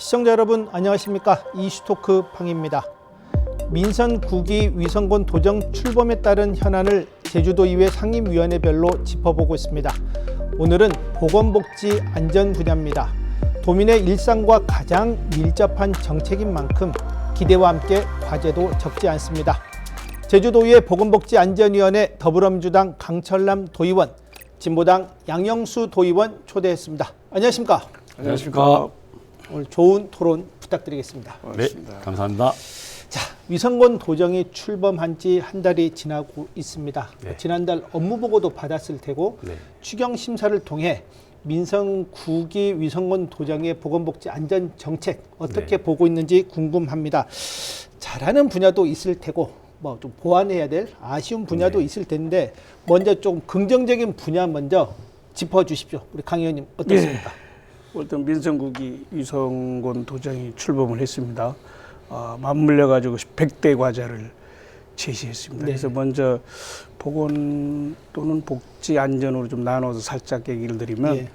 시청자 여러분 안녕하십니까, 이슈토크 방입니다. 민선 9기 위성군 도정 출범에 따른 현안을 제주도의회 상임위원회별로 짚어보고 있습니다. 오늘은 보건복지 안전 분야입니다. 도민의 일상과 가장 밀접한 정책인 만큼 기대와 함께 과제도 적지 않습니다. 제주도의회 보건복지안전위원회 더불어민주당 강철남 도의원, 진보당 양영수 도의원 초대했습니다. 안녕하십니까? 안녕하십니까? 오늘 좋은 토론 부탁드리겠습니다. 네, 감사합니다. 자, 위성군 도정이 출범한 지 한 달이 지나고 있습니다. 네. 지난달 업무보고도 받았을 테고 네. 추경심사를 통해 민선 9기 위성군 도정의 보건복지 안전 정책 어떻게 네. 보고 있는지 궁금합니다. 잘하는 분야도 있을 테고 뭐 좀 보완해야 될 아쉬운 분야도 네. 있을 텐데 먼저 좀 긍정적인 분야 먼저 짚어주십시오. 우리 강 의원님 어떻습니까? 일단 민선9기 위성군 도정이 출범을 했습니다. 맞물려 가지고 100대 과제를 제시했습니다. 네. 그래서 먼저 보건 또는 복지 안전으로 좀 나눠서 살짝 얘기를 드리면, 예.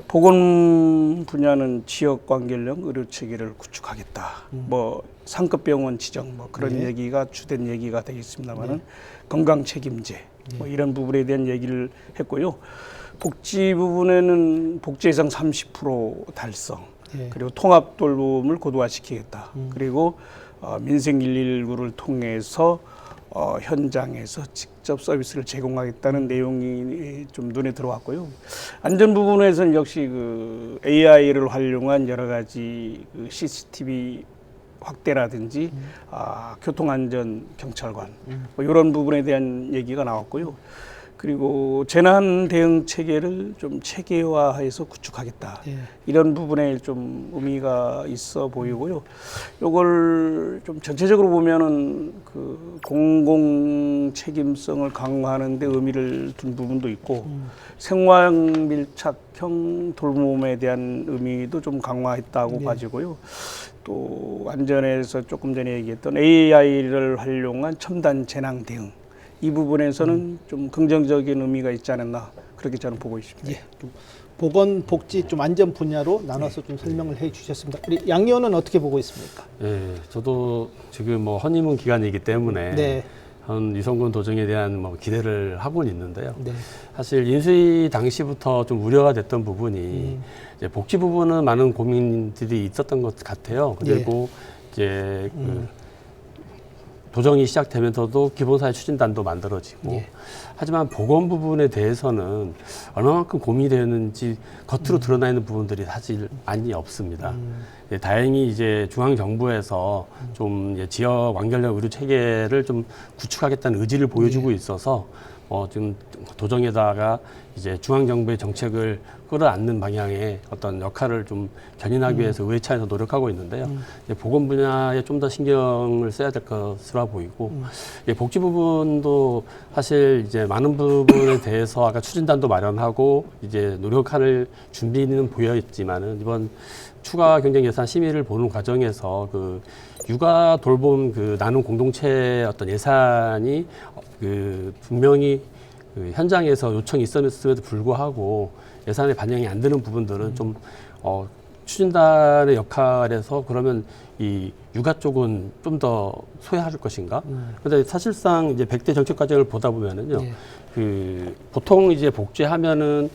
보건 분야는 지역 관계령 의료 체계를 구축하겠다. 뭐 상급 병원 지정 뭐 그런 네. 얘기가 주된 얘기가 되겠습니다만은 건강 책임제 뭐 이런 부분에 대한 얘기를 했고요. 복지 부분에는 복지 예상 30% 달성, 예. 그리고 통합 돌봄을 고도화시키겠다. 그리고 민생 119를 통해서 현장에서 직접 서비스를 제공하겠다는 내용이 좀 눈에 들어왔고요. 안전 부분에서는 역시 그 AI를 활용한 여러 가지 그 CCTV 확대라든지 교통안전 경찰관 뭐 이런 부분에 대한 얘기가 나왔고요. 그리고 재난 대응 체계를 좀 체계화해서 구축하겠다. 예. 이런 부분에 좀 의미가 있어 보이고요. 이걸 좀 전체적으로 보면은 그 공공 책임성을 강화하는 데 의미를 둔 부분도 있고, 생활 밀착형 돌봄에 대한 의미도 좀 강화했다고 네. 봐지고요. 또 안전에서 조금 전에 얘기했던 AI를 활용한 첨단 재난 대응, 이 부분에서는 좀 긍정적인 의미가 있지 않았나, 그렇게 저는 보고 있습니다. 예, 좀 보건 복지 좀 안전 분야로 나눠서 좀 설명을 해주셨습니다. 우리 양 의원은 어떻게 보고 있습니까? 네, 저도 지금 뭐 헌임은 기간이기 때문에 네. 현 위성군 도정에 대한 뭐 기대를 하고는 있는데요. 네. 사실 인수위 당시부터 좀 우려가 됐던 부분이 이제 복지 부분은 많은 고민들이 있었던 것 같아요. 그리고 이제 그 도정이 시작되면서도 기본사회 추진단도 만들어지고, 예. 하지만 보건 부분에 대해서는 얼마만큼 고민이 되는지 겉으로 드러나 있는 부분들이 사실 많이 없습니다. 예, 다행히 이제 중앙 정부에서 좀 이제 지역 완결형 의료 체계를 좀 구축하겠다는 의지를 보여주고 있어서 지금 도정에다가 이제 중앙 정부의 정책을 끌어안는 방향의 어떤 역할을 좀 견인하기 위해서 의회 차에서 노력하고 있는데요. 이제 보건 분야에 좀 더 신경을 써야 될 것으로 보이고, 복지 부분도 사실 이제 많은 부분에 대해서 아까 추진단도 마련하고 이제 노력할 준비는 보여 있지만은 이번 추가 경정 예산 심의를 보는 과정에서 그 육아 돌봄 그 나눔 공동체 어떤 예산이 그 분명히 그 현장에서 요청이 있었음에도 불구하고 예산에 반영이 안 되는 부분들은 좀 추진단의 역할에서 그러면 이 육아 쪽은 좀 더 소외할 것인가? 그런데 사실상 이제 100대 정책 과정을 보다 보면은요, 그 보통 이제 복지하면은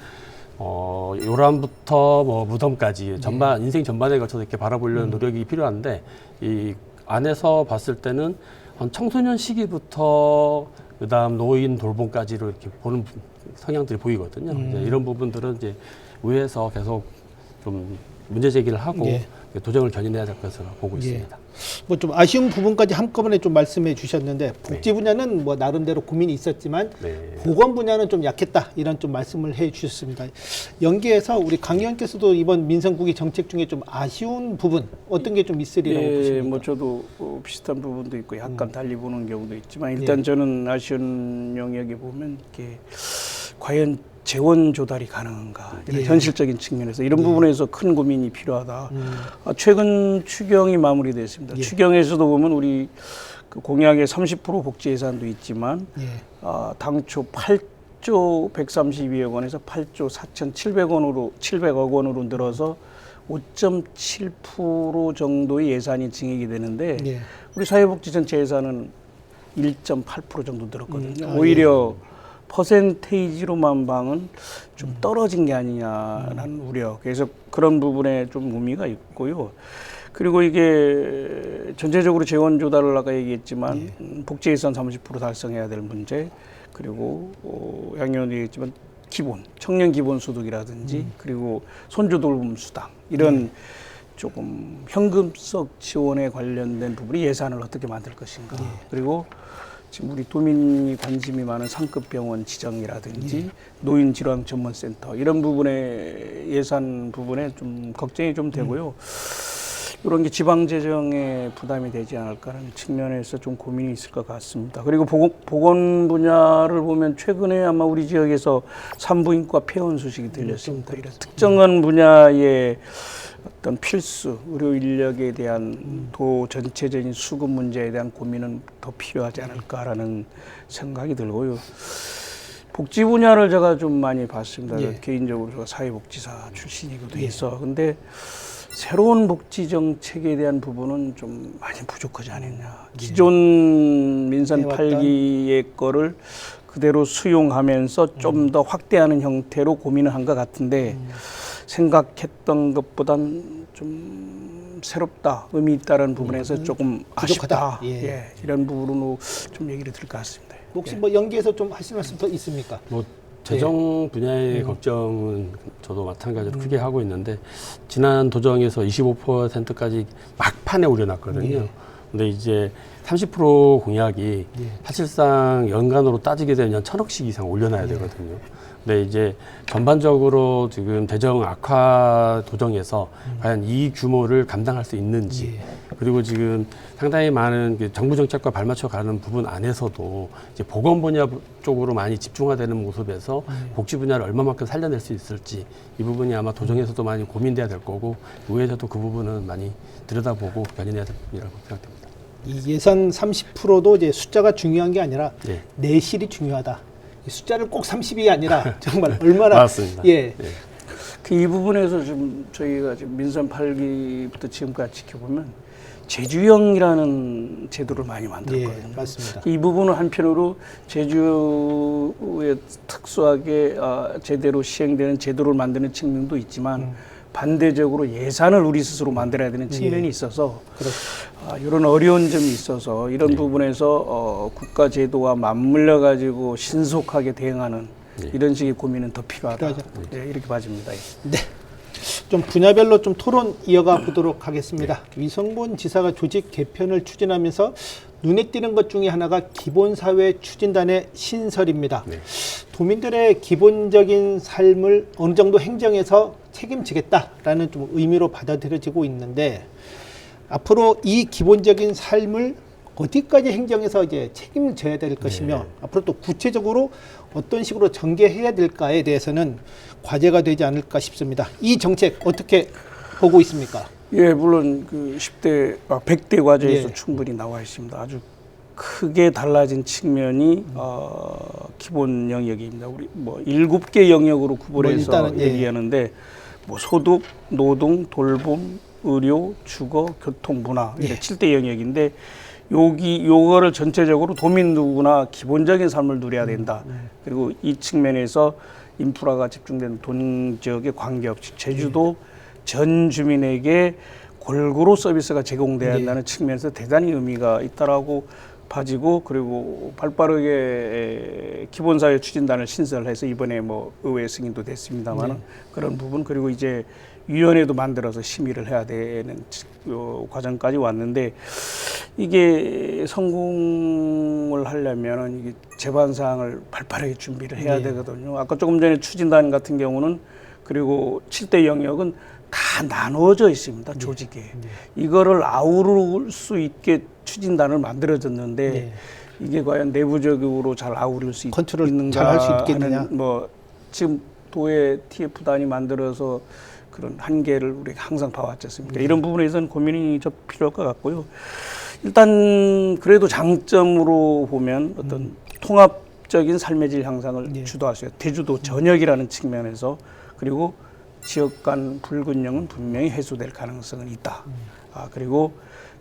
요람부터 뭐 무덤까지 전반 인생 전반에 걸쳐서 이렇게 바라보려는 노력이 필요한데, 이 안에서 봤을 때는 청소년 시기부터 그다음 노인 돌봄까지로 이렇게 보는 성향들이 보이거든요. 이제 이런 부분들은 이제 의회에서 계속 좀 문제 제기를 하고 도정을 견인해야 될 것으로 보고 있습니다. 뭐 좀 아쉬운 부분까지 한꺼번에 좀 말씀해 주셨는데, 복지 분야는 뭐 나름대로 고민이 있었지만 보건 분야는 좀 약했다, 이런 좀 말씀을 해 주셨습니다. 연계해서 우리 강 의원께서도 이번 민선9기 정책 중에 좀 아쉬운 부분 어떤 게 좀 있으리라고 보십니까? 뭐 저도 비슷한 부분도 있고 약간 달리 보는 경우도 있지만, 일단 저는 아쉬운 영역에 보면 이렇게 과연 재원 조달이 가능한가, 이런 현실적인 측면에서 이런 부분에서 큰 고민이 필요하다. 최근 추경이 마무리됐습니다. 추경에서도 보면 우리 그 공약의 30% 복지 예산도 있지만 당초 8조 132억 원에서 8조 4,700억 원으로 늘어서 5.7% 정도의 예산이 증액이 되는데 예. 우리 사회복지 전체 예산은 1.8% 정도 늘었거든요. 아, 오히려 퍼센테이지로만 방은 좀 떨어진 게 아니냐라는 우려. 그래서 그런 부분에 좀 의미가 있고요. 그리고 이게 전체적으로 재원 조달을 아까 얘기했지만 복지 예산 30% 달성해야 될 문제, 그리고 양 의원도 얘기했지만 기본 청년 기본 소득이라든지 그리고 손주 돌봄 수당 이런 조금 현금성 지원에 관련된 부분이 예산을 어떻게 만들 것인가. 그리고 지금 우리 도민이 관심이 많은 상급 병원 지정이라든지 노인 질환 전문센터 이런 부분의 예산 부분에 좀 걱정이 좀 되고요. 이런 게 지방 재정에 부담이 되지 않을까라는 측면에서 좀 고민이 있을 것 같습니다. 그리고 보건 분야를 보면 최근에 아마 우리 지역에서 산부인과 폐원 소식이 들렸습니다. 이런 특정한 분야의 어떤 필수 의료 인력에 대한 도 전체적인 수급 문제에 대한 고민은 더 필요하지 않을까라는 생각이 들고요. 복지 분야를 제가 좀 많이 봤습니다. 개인적으로 제가 사회복지사 출신이기도 해서. 근데 새로운 복지 정책에 대한 부분은 좀 많이 부족하지 않았냐. 기존 민선 8기의 거를 그대로 수용하면서 좀 더 확대하는 형태로 고민을 한 것 같은데 생각했던 것보단 좀 새롭다, 의미 있다는 부분에서 조금 부족하다. 아쉽다. 이런 부분으로 좀 얘기를 드릴 것 같습니다. 혹시 뭐 연계해서 좀 하실 말씀 더 있습니까? 뭐 재정 분야의 걱정은 저도 마찬가지로 크게 하고 있는데 지난 도정에서 25%까지 막판에 올려놨거든요. 근데 이제 30% 공약이 사실상 연간으로 따지게 되면 1,000억씩 이상 올려놔야 되거든요. 근데 이제 전반적으로 지금 재정 악화 도정에서 과연 이 규모를 감당할 수 있는지, 그리고 지금 상당히 많은 정부 정책과 발맞춰 가는 부분 안에서도 이제 보건 분야 쪽으로 많이 집중화되는 모습에서 복지 분야를 얼마만큼 살려낼 수 있을지 이 부분이 아마 도정에서도 많이 고민돼야 될 거고 의회에서도 그 부분은 많이 들여다보고 견인해야 될 부분이라고 생각됩니다. 이 예산 30%도 이제 숫자가 중요한 게 아니라 내실이 중요하다. 이 숫자를 꼭 30이 아니라 정말 얼마나 맞습니다. 이 부분에서 좀 저희가 지금 민선 8기부터 지금까지 지켜보면 제주형이라는 제도를 많이 만들었거든요. 맞습니다. 이 부분은 한편으로 제주에 특수하게 제대로 시행되는 제도를 만드는 측면도 있지만 반대적으로 예산을 우리 스스로 만들어야 되는 측면이 있어서 이런 어려운 점이 있어서 이런 부분에서 국가 제도와 맞물려 가지고 신속하게 대응하는 이런 식의 고민은 더 필요하다. 이렇게 봐집니다. 네. 좀 분야별로 좀 토론 이어가 보도록 하겠습니다. 위성본 지사가 조직 개편을 추진하면서 눈에 띄는 것 중에 하나가 기본사회 추진단의 신설입니다. 도민들의 기본적인 삶을 어느 정도 행정에서 책임지겠다라는 좀 의미로 받아들여지고 있는데 앞으로 이 기본적인 삶을 어디까지 행정에서 이제 책임져야 될 것이며 앞으로 또 구체적으로 어떤 식으로 전개해야 될까에 대해서는 과제가 되지 않을까 싶습니다. 이 정책 어떻게 보고 있습니까? 물론 그 100대 과제에서 충분히 나와 있습니다. 아주 크게 달라진 측면이 기본 영역입니다. 우리 뭐 7개 영역으로 구분해서 얘기하는데 뭐 소득, 노동, 돌봄, 의료, 주거, 교통, 문화 이렇게 7대 영역인데 요거를 전체적으로 도민 누구나 기본적인 삶을 누려야 된다. 그리고 이 측면에서 인프라가 집중된 돈 지역에 관계없이 제주도 전 주민에게 골고루 서비스가 제공돼야 한다는 측면에서 대단히 의미가 있다라고 봐지고 그리고 발빠르게 기본사회 추진단을 신설해서 이번에 뭐 의회 승인도 됐습니다만 그런 부분 그리고 이제 위원회도 만들어서 심의를 해야 되는 과정까지 왔는데 이게 성공을 하려면 이게 제반 사항을 발빠르게 준비를 해야 되거든요. 아까 조금 전에 추진단 같은 경우는 그리고 7대 영역은 다 나누어져 있습니다. 조직에. 이거를 아우를 수 있게 추진단을 만들어졌는데 이게 과연 내부적으로 잘 아우를 수 있는가 잘 할 수 있겠느냐. 뭐 지금 도의 TF단이 만들어서 그런 한계를 우리가 항상 봐왔지 않습니까? 이런 부분에서는 고민이 좀 필요할 것 같고요. 일단 그래도 장점으로 보면 어떤 통합적인 삶의 질 향상을 주도할 수 있어요. 대주도 전역이라는 측면에서 그리고 지역 간 불균형은 분명히 해소될 가능성은 있다. 그리고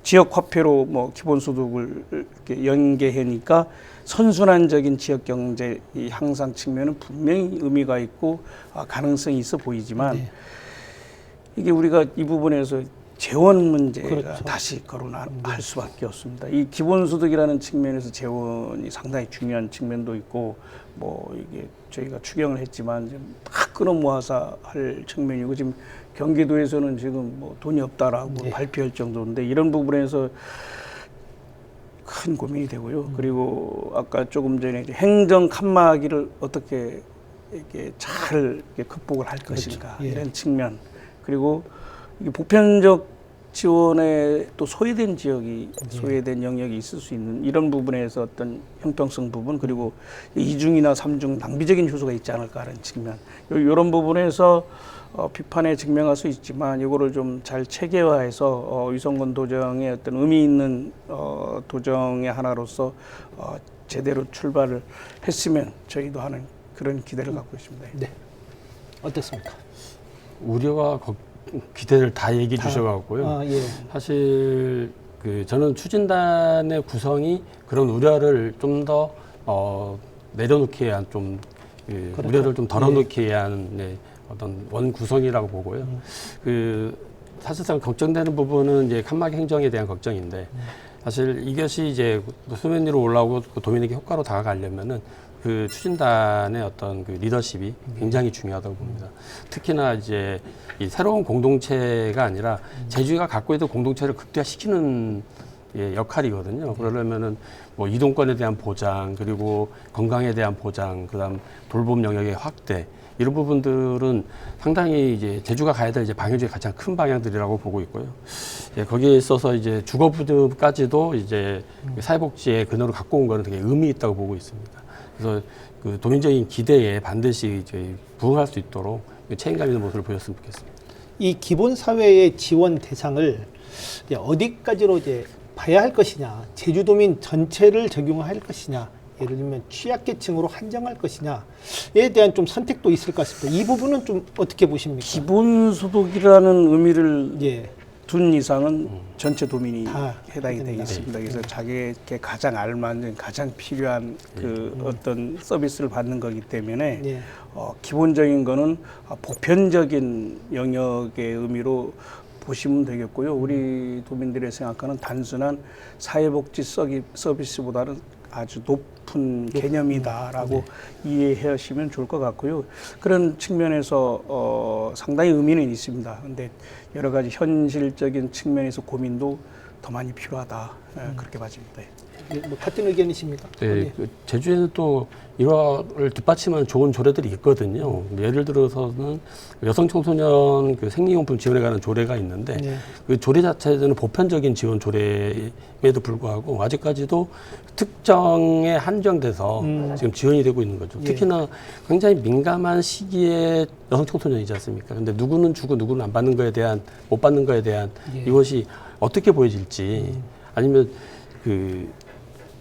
지역 화폐로 뭐 기본소득을 이렇게 연계하니까 선순환적인 지역 경제 이 향상 측면은 분명히 의미가 있고 가능성이 있어 보이지만 네. 이게 우리가 이 부분에서 재원 문제가 그렇죠. 다시 거론할 수밖에 없습니다. 이 기본소득이라는 측면에서 재원이 상당히 중요한 측면도 있고 뭐 이게 저희가 추경을 했지만 지금 다 끌어모아서 할 측면이고 지금 경기도에서는 지금 뭐 돈이 없다라고 네. 발표할 정도인데 이런 부분에서 큰 고민이 되고요. 그리고 아까 조금 전에 이제 행정 칸막이를 어떻게 이렇게 잘 이렇게 극복을 할 것인가 예. 이런 측면 그리고 이게 보편적 지원에 또 소외된 지역이 소외된 영역이 있을 수 있는 이런 부분에서 어떤 형평성 부분 그리고 이중이나 삼중 낭비적인 효소가 있지 않을까 하는 측면 이런 부분에서 비판에 직면할 수 있지만 이거를 좀 잘 체계화해서 위성군 도정의 어떤 의미 있는 도정의 하나로서 제대로 출발을 했으면 저희도 하는 그런 기대를 갖고 있습니다. 네. 어떻습니까? 우려와 기대를 다 얘기해 주셔가지고요. 예. 사실 저는 추진단의 구성이 그런 우려를 좀 더 내려놓기 위한 좀 그렇죠. 우려를 좀 덜어놓기 위한 어떤 원 구성이라고 보고요. 사실상 걱정되는 부분은 이제 칸막이 행정에 대한 걱정인데 사실 이것이 이제 수면 위로 올라오고 도민에게 효과로 다가가려면은 그 추진단의 어떤 그 리더십이 굉장히 중요하다고 봅니다. 특히나 이제 이 새로운 공동체가 아니라 제주가 갖고 있던 공동체를 극대화시키는 역할이거든요. 그러려면은 뭐 이동권에 대한 보장, 그리고 건강에 대한 보장, 그다음 돌봄 영역의 확대 이런 부분들은 상당히 이제 제주가 가야 될 이제 방향 중에 가장 큰 방향들이라고 보고 있고요. 거기에 있어서 이제 주거부까지도 이제 사회복지의 근원을 갖고 온 거는 되게 의미 있다고 보고 있습니다. 그래서 그 도민적인 기대에 반드시 이제 부응할 수 있도록 책임감 있는 모습을 보였으면 좋겠습니다. 이 기본 사회의 지원 대상을 이제 어디까지로 이제 봐야 할 것이냐, 제주도민 전체를 적용할 것이냐, 예를 들면 취약계층으로 한정할 것이냐에 대한 좀 선택도 있을 것 같습니다. 이 부분은 좀 어떻게 보십니까? 기본소득이라는 의미를 예. 둔 이상은 전체 도민이 다 해당이 되어 있습니다. 그래서 자기에게 가장 알맞는 가장 필요한 그 어떤 서비스를 받는 거기 때문에 예. 기본적인 거는 보편적인 영역의 의미로 보시면 되겠고요. 우리 도민들이 생각하는 단순한 사회복지 서비스보다는 아주 높은 개념이다라고 이해하시면 좋을 것 같고요. 그런 측면에서 상당히 의미는 있습니다. 그런데 여러 가지 현실적인 측면에서 고민도 더 많이 필요하다 그렇게 봐집니다. 뭐 같은 의견이십니까? 네, 제주에는 또 이화를 뒷받침하는 좋은 조례들이 있거든요. 예를 들어서는 여성 청소년 그 생리용품 지원에 관한 조례가 있는데 네. 그 조례 자체는 보편적인 지원 조례임에도 불구하고 아직까지도 특정에 한정돼서 지금 지원이 되고 있는 거죠. 특히나 굉장히 민감한 시기에 여성 청소년이지 않습니까? 근데 누구는 주고 누구는 안 받는 거에 대한 못 받는 거에 대한 이것이 어떻게 보여질지 아니면 그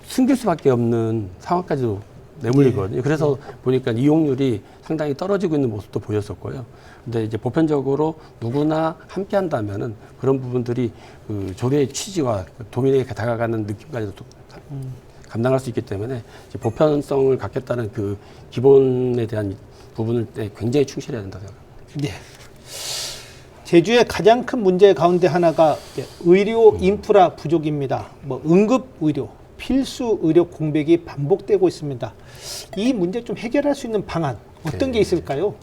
숨길 수밖에 없는 상황까지도 내몰리거든요. 그래서 보니까 이용률이 상당히 떨어지고 있는 모습도 보였었고요. 근데 이제 보편적으로 누구나 함께 한다면은 그런 부분들이 그 조례의 취지와 도민에게 다가가는 느낌까지도 감당할 수 있기 때문에 이제 보편성을 갖겠다는 그 기본에 대한 부분을 굉장히 충실해야 된다고 생각합니다. 네. 제주의 가장 큰 문제 가운데 하나가 의료 인프라 부족입니다. 뭐 응급 의료, 필수 의료 공백이 반복되고 있습니다. 이 문제 좀 해결할 수 있는 방안 어떤 게 있을까요?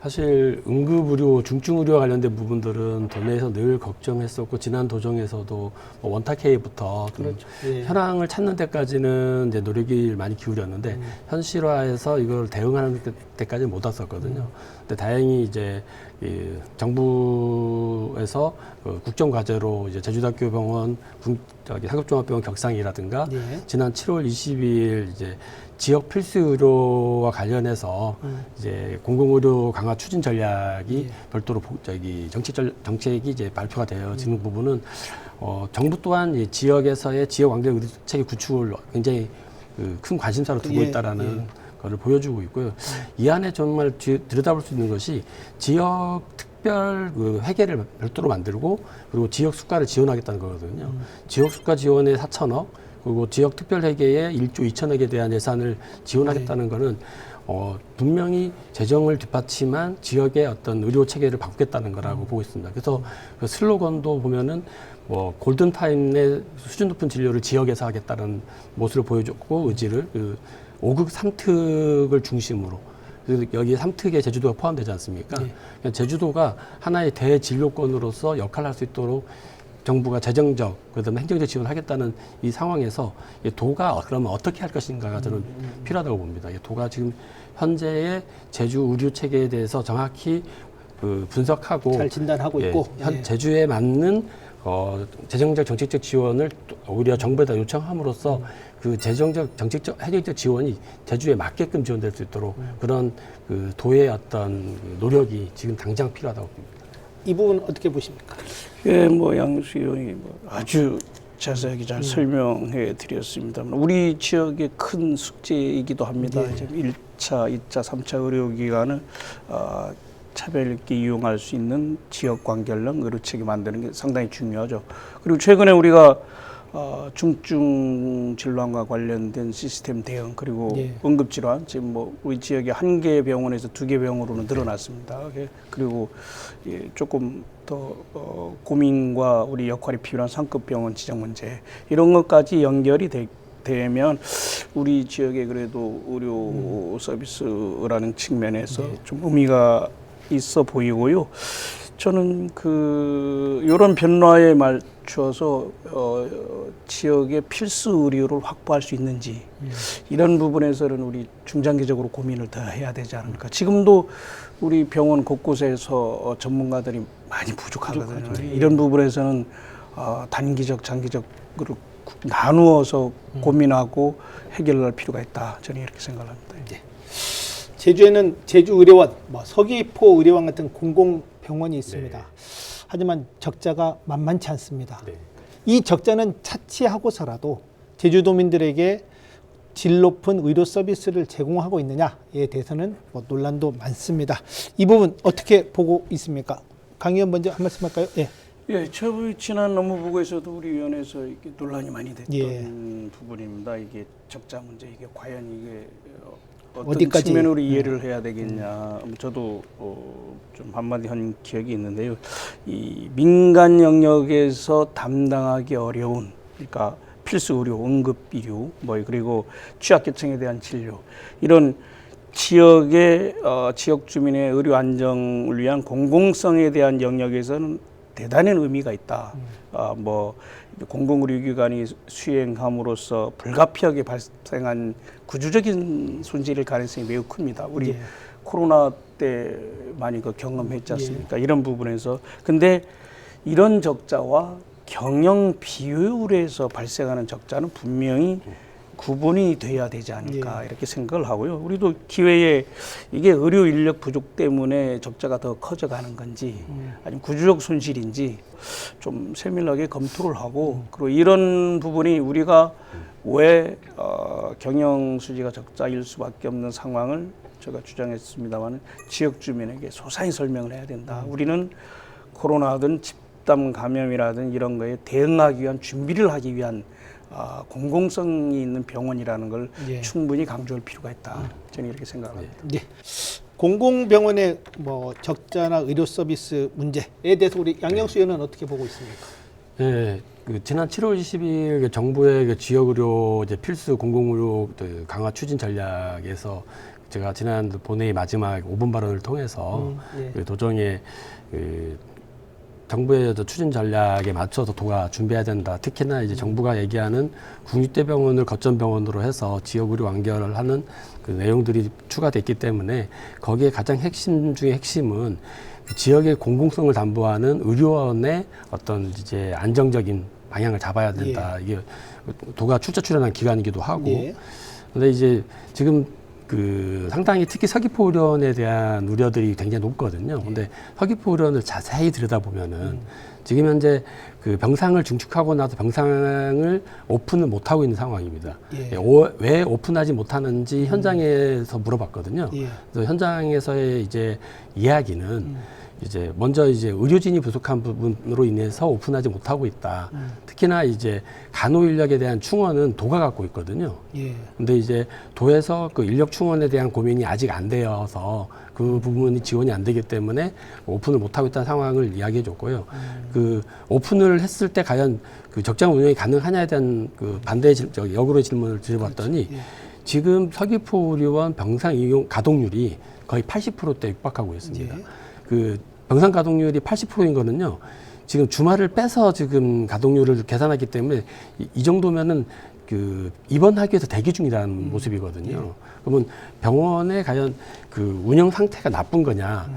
사실 응급의료, 중증의료와 관련된 부분들은 도내에서 늘 걱정했었고 지난 도정에서도 뭐 원탁회의부터 그렇죠. 현황을 찾는 데까지는 이제 노력을 많이 기울였는데 현실화해서 이걸 대응하는 데까지는 못 왔었거든요. 근데 다행히 이제 이 정부에서 그 국정과제로 이제 제주대학교 병원 상급종합병원 격상이라든가 지난 7월 22일 이제 지역 필수 의료와 관련해서 이제 공공의료 강화 추진 전략이 별도로 정책이 이제 발표가 되어지는 부분은 정부 또한 이 지역에서의 지역 왕대 의료 체계 구축을 굉장히 큰 관심사로 두고 있다라는 거를 보여주고 있고요. 이 안에 정말 들여다볼 수 있는 것이 지역 특별 그 회계를 별도로 만들고 그리고 지역 수가를 지원하겠다는 거거든요. 지역 수가 지원에 4천억 그리고 지역 특별 회계에 1조 2천억에 대한 예산을 지원하겠다는 거는 분명히 재정을 뒷받침한 지역의 어떤 의료 체계를 바꾸겠다는 거라고 보고 있습니다. 그래서 그 슬로건도 보면은 뭐 골든타임 내 수준 높은 진료를 지역에서 하겠다는 모습을 보여줬고 의지를 그 5극 3특을 중심으로 그래서 여기에 3특에 제주도가 포함되지 않습니까? 그러니까 제주도가 하나의 대진료권으로서 역할을 할 수 있도록 정부가 재정적, 그다음에 행정적 지원하겠다는 이 상황에서 이 도가 그러면 어떻게 할 것인가가 저는 필요하다고 봅니다. 이 도가 지금 현재의 제주 의료 체계에 대해서 정확히 그 분석하고 잘 진단하고 있고 제주에 맞는 재정적, 정책적 지원을 오히려 정부에다 요청함으로써 그 재정적, 정책적, 행정적 지원이 제주에 맞게끔 지원될 수 있도록 그런 그 도의 어떤 노력이 지금 당장 필요하다고 봅니다. 이 부분 어떻게 보십니까? 예, 뭐 양수 의원이 뭐 아주 자세하게 잘 설명해 드렸습니다만 우리 지역의 큰 숙제이기도 합니다. 이제 1차, 2차, 3차 의료기관을 차별 있게 이용할 수 있는 지역 관계형 의료체계 만드는 게 상당히 중요하죠. 그리고 최근에 우리가 중증 질환과 관련된 시스템 대응 그리고 응급질환 지금 뭐 우리 지역에 1개 병원에서 2개 병원으로는 늘어났습니다. 그리고 조금 더 고민과 우리 역할이 필요한 상급 병원 지정 문제 이런 것까지 연결이 되면 우리 지역에 그래도 의료 서비스라는 측면에서 좀 의미가 있어 보이고요. 저는 이런 변화에 맞춰서 지역의 필수 의료를 확보할 수 있는지 이런 부분에서는 우리 중장기적으로 고민을 더 해야 되지 않을까. 지금도 우리 병원 곳곳에서 전문가들이 많이 부족하거든요. 이런 부분에서는 단기적, 장기적으로 나누어서 고민하고 해결할 필요가 있다. 저는 이렇게 생각합니다. 제주에는 제주의료원, 서귀포 의료원 같은 공공병원이 있습니다. 하지만 적자가 만만치 않습니다. 이 적자는 차치하고서라도 제주도민들에게 질 높은 의료 서비스를 제공하고 있느냐에 대해서는 논란도 많습니다. 이 부분 어떻게 보고 있습니까? 강 의원 먼저 한 말씀 할까요? 지난 업무보고에서도 우리 위원회에서 이게 논란이 많이 됐던 부분입니다. 이게 적자 문제, 이게 과연 이게 어떤 어디까지 측면으로 이해를 해야 되겠냐. 저도 좀 한마디 한 기억이 있는데요. 이 민간 영역에서 담당하기 어려운, 그러니까 필수 의료, 응급 의료, 그리고 취약계층에 대한 진료, 이런 지역의 지역 주민의 의료 안정을 위한 공공성에 대한 영역에서는 대단한 의미가 있다. 공공의료기관이 수행함으로써 불가피하게 발생한 구조적인 손실일 가능성이 매우 큽니다. 우리 코로나 때 많이 경험했지 않습니까? 이런 부분에서. 근데 이런 적자와 경영 비효율에서 발생하는 적자는 분명히 구분이 돼야 되지 않을까 이렇게 생각을 하고요. 우리도 기회에 이게 의료 인력 부족 때문에 적자가 더 커져가는 건지 아니면 구조적 손실인지 좀 세밀하게 검토를 하고 그리고 이런 부분이 우리가 왜 경영 수지가 적자일 수밖에 없는 상황을 제가 주장했습니다만 지역 주민에게 소상히 설명을 해야 된다. 우리는 코로나든 집단 감염이라든 이런 거에 대응하기 위한 준비를 하기 위한 공공성이 있는 병원이라는 걸 충분히 강조할 필요가 있다. 저는 이렇게 생각합니다. 공공병원의 적자나 의료 서비스 문제에 대해서 우리 양영수 의원은 어떻게 보고 있습니까? 지난 7월 20일 정부의 지역의료 필수 공공의료 강화 추진 전략에서 제가 지난 본회의 마지막 5분 발언을 통해서 도정의 정부의 추진 전략에 맞춰서 도가 준비해야 된다. 특히나 이제 정부가 얘기하는 국립대병원을 거점병원으로 해서 지역의료 완결을 하는 그 내용들이 추가됐기 때문에 거기에 가장 핵심 중에 핵심은 지역의 공공성을 담보하는 의료원의 어떤 이제 안정적인 방향을 잡아야 된다. 이게 도가 출처 출연한 기관이기도 하고. 근데 이제 지금 그 상당히 특히 서귀포 의료원에 대한 우려들이 굉장히 높거든요. 근데 서귀포 의료원을 자세히 들여다보면은 지금 현재 그 병상을 증축하고 나서 병상을 오픈을 못 하고 있는 상황입니다. 예. 왜 오픈하지 못하는지 현장에서 물어봤거든요. 예. 그래서 현장에서의 이제 이야기는 이제 먼저 이제 의료진이 부족한 부분으로 인해서 오픈하지 못하고 있다. 특히나 이제 간호 인력에 대한 충원은 도가 갖고 있거든요. 예. 근데 이제 도에서 그 인력 충원에 대한 고민이 아직 안 되어서 그 부분이 지원이 안 되기 때문에 오픈을 못 하고 있다는 상황을 이야기해 줬고요. 그 오픈을 했을 때 과연 그 적정 운영이 가능하냐에 대한 그 반대 역으로 질문을 드려봤더니 예. 지금 서귀포 의료원 병상 이용 가동률이 거의 80%대 육박하고 있습니다. 예. 그 병상 가동률이 80%인 거는요. 지금 주말을 빼서 지금 가동률을 계산하기 때문에 이 정도면은 그 입원하기 위해서 대기 중이라는 모습이거든요. 그러면 병원에 과연 그 운영 상태가 나쁜 거냐?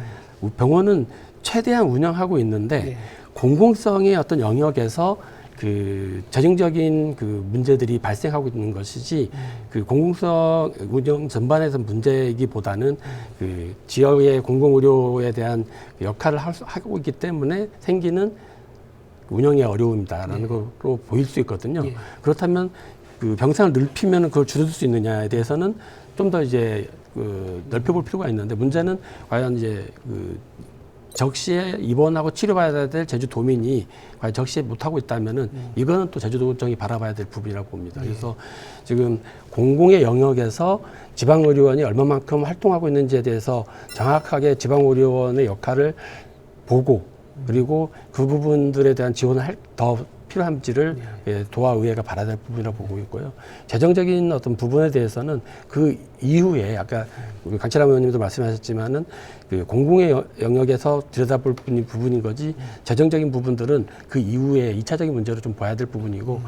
병원은 최대한 운영하고 있는데 예. 공공성의 어떤 영역에서 그 재정적인 그 문제들이 발생하고 있는 것이지 그 공공성 운영 전반에서 문제이기보다는 그 지역의 공공의료에 대한 역할을 하고 있기 때문에 생기는 운영의 어려움이다라는 걸로 보일 수 있거든요. 예. 그렇다면 그 병상을 넓히면 그걸 줄여줄 수 있느냐에 대해서는 좀 더 이제 그 넓혀볼 필요가 있는데 문제는 과연 이제 그 적시에 입원하고 치료받아야 될 제주도민이 과연 적시에 못하고 있다면은 이거는 또 제주도청이 바라봐야 될 부분이라고 봅니다. 그래서 지금 공공의 영역에서 지방의료원이 얼마만큼 활동하고 있는지에 대해서 정확하게 지방의료원의 역할을 보고 그리고 그 부분들에 대한 지원을 더 필요한지를 예, 도와의회가 바라야 될 부분이라고 보고 있고요. 재정적인 어떤 부분에 대해서는 그 이후에 아까 우리 강철남 의원님도 말씀하셨지만은 그 공공의 영역에서 들여다볼 부분인 거지 재정적인 부분들은 그 이후에 2차적인 문제로 좀 봐야 될 부분이고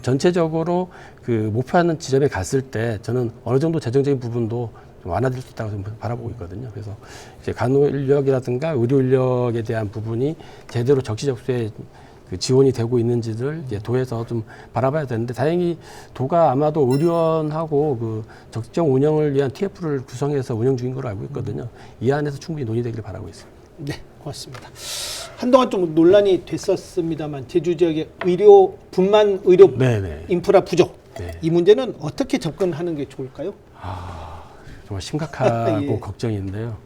전체적으로 그 목표하는 지점에 갔을 때 저는 어느 정도 재정적인 부분도 좀 완화될 수 있다고 좀 바라보고 있거든요. 그래서 이제 간호 인력이라든가 의료 인력에 대한 부분이 제대로 적시적소에 그 지원이 되고 있는지를 이제 도에서 좀 바라봐야 되는데 다행히 도가 아마도 의료원하고 그 적정 운영을 위한 TF를 구성해서 운영 중인 걸로 알고 있거든요. 이 안에서 충분히 논의되기를 바라고 있습니다. 네, 고맙습니다. 한동안 좀 논란이 됐었습니다만 제주 지역의 분만 의료 네네. 인프라 부족 네. 이 문제는 어떻게 접근하는 게 좋을까요? 정말 심각하고 예. 걱정인데요.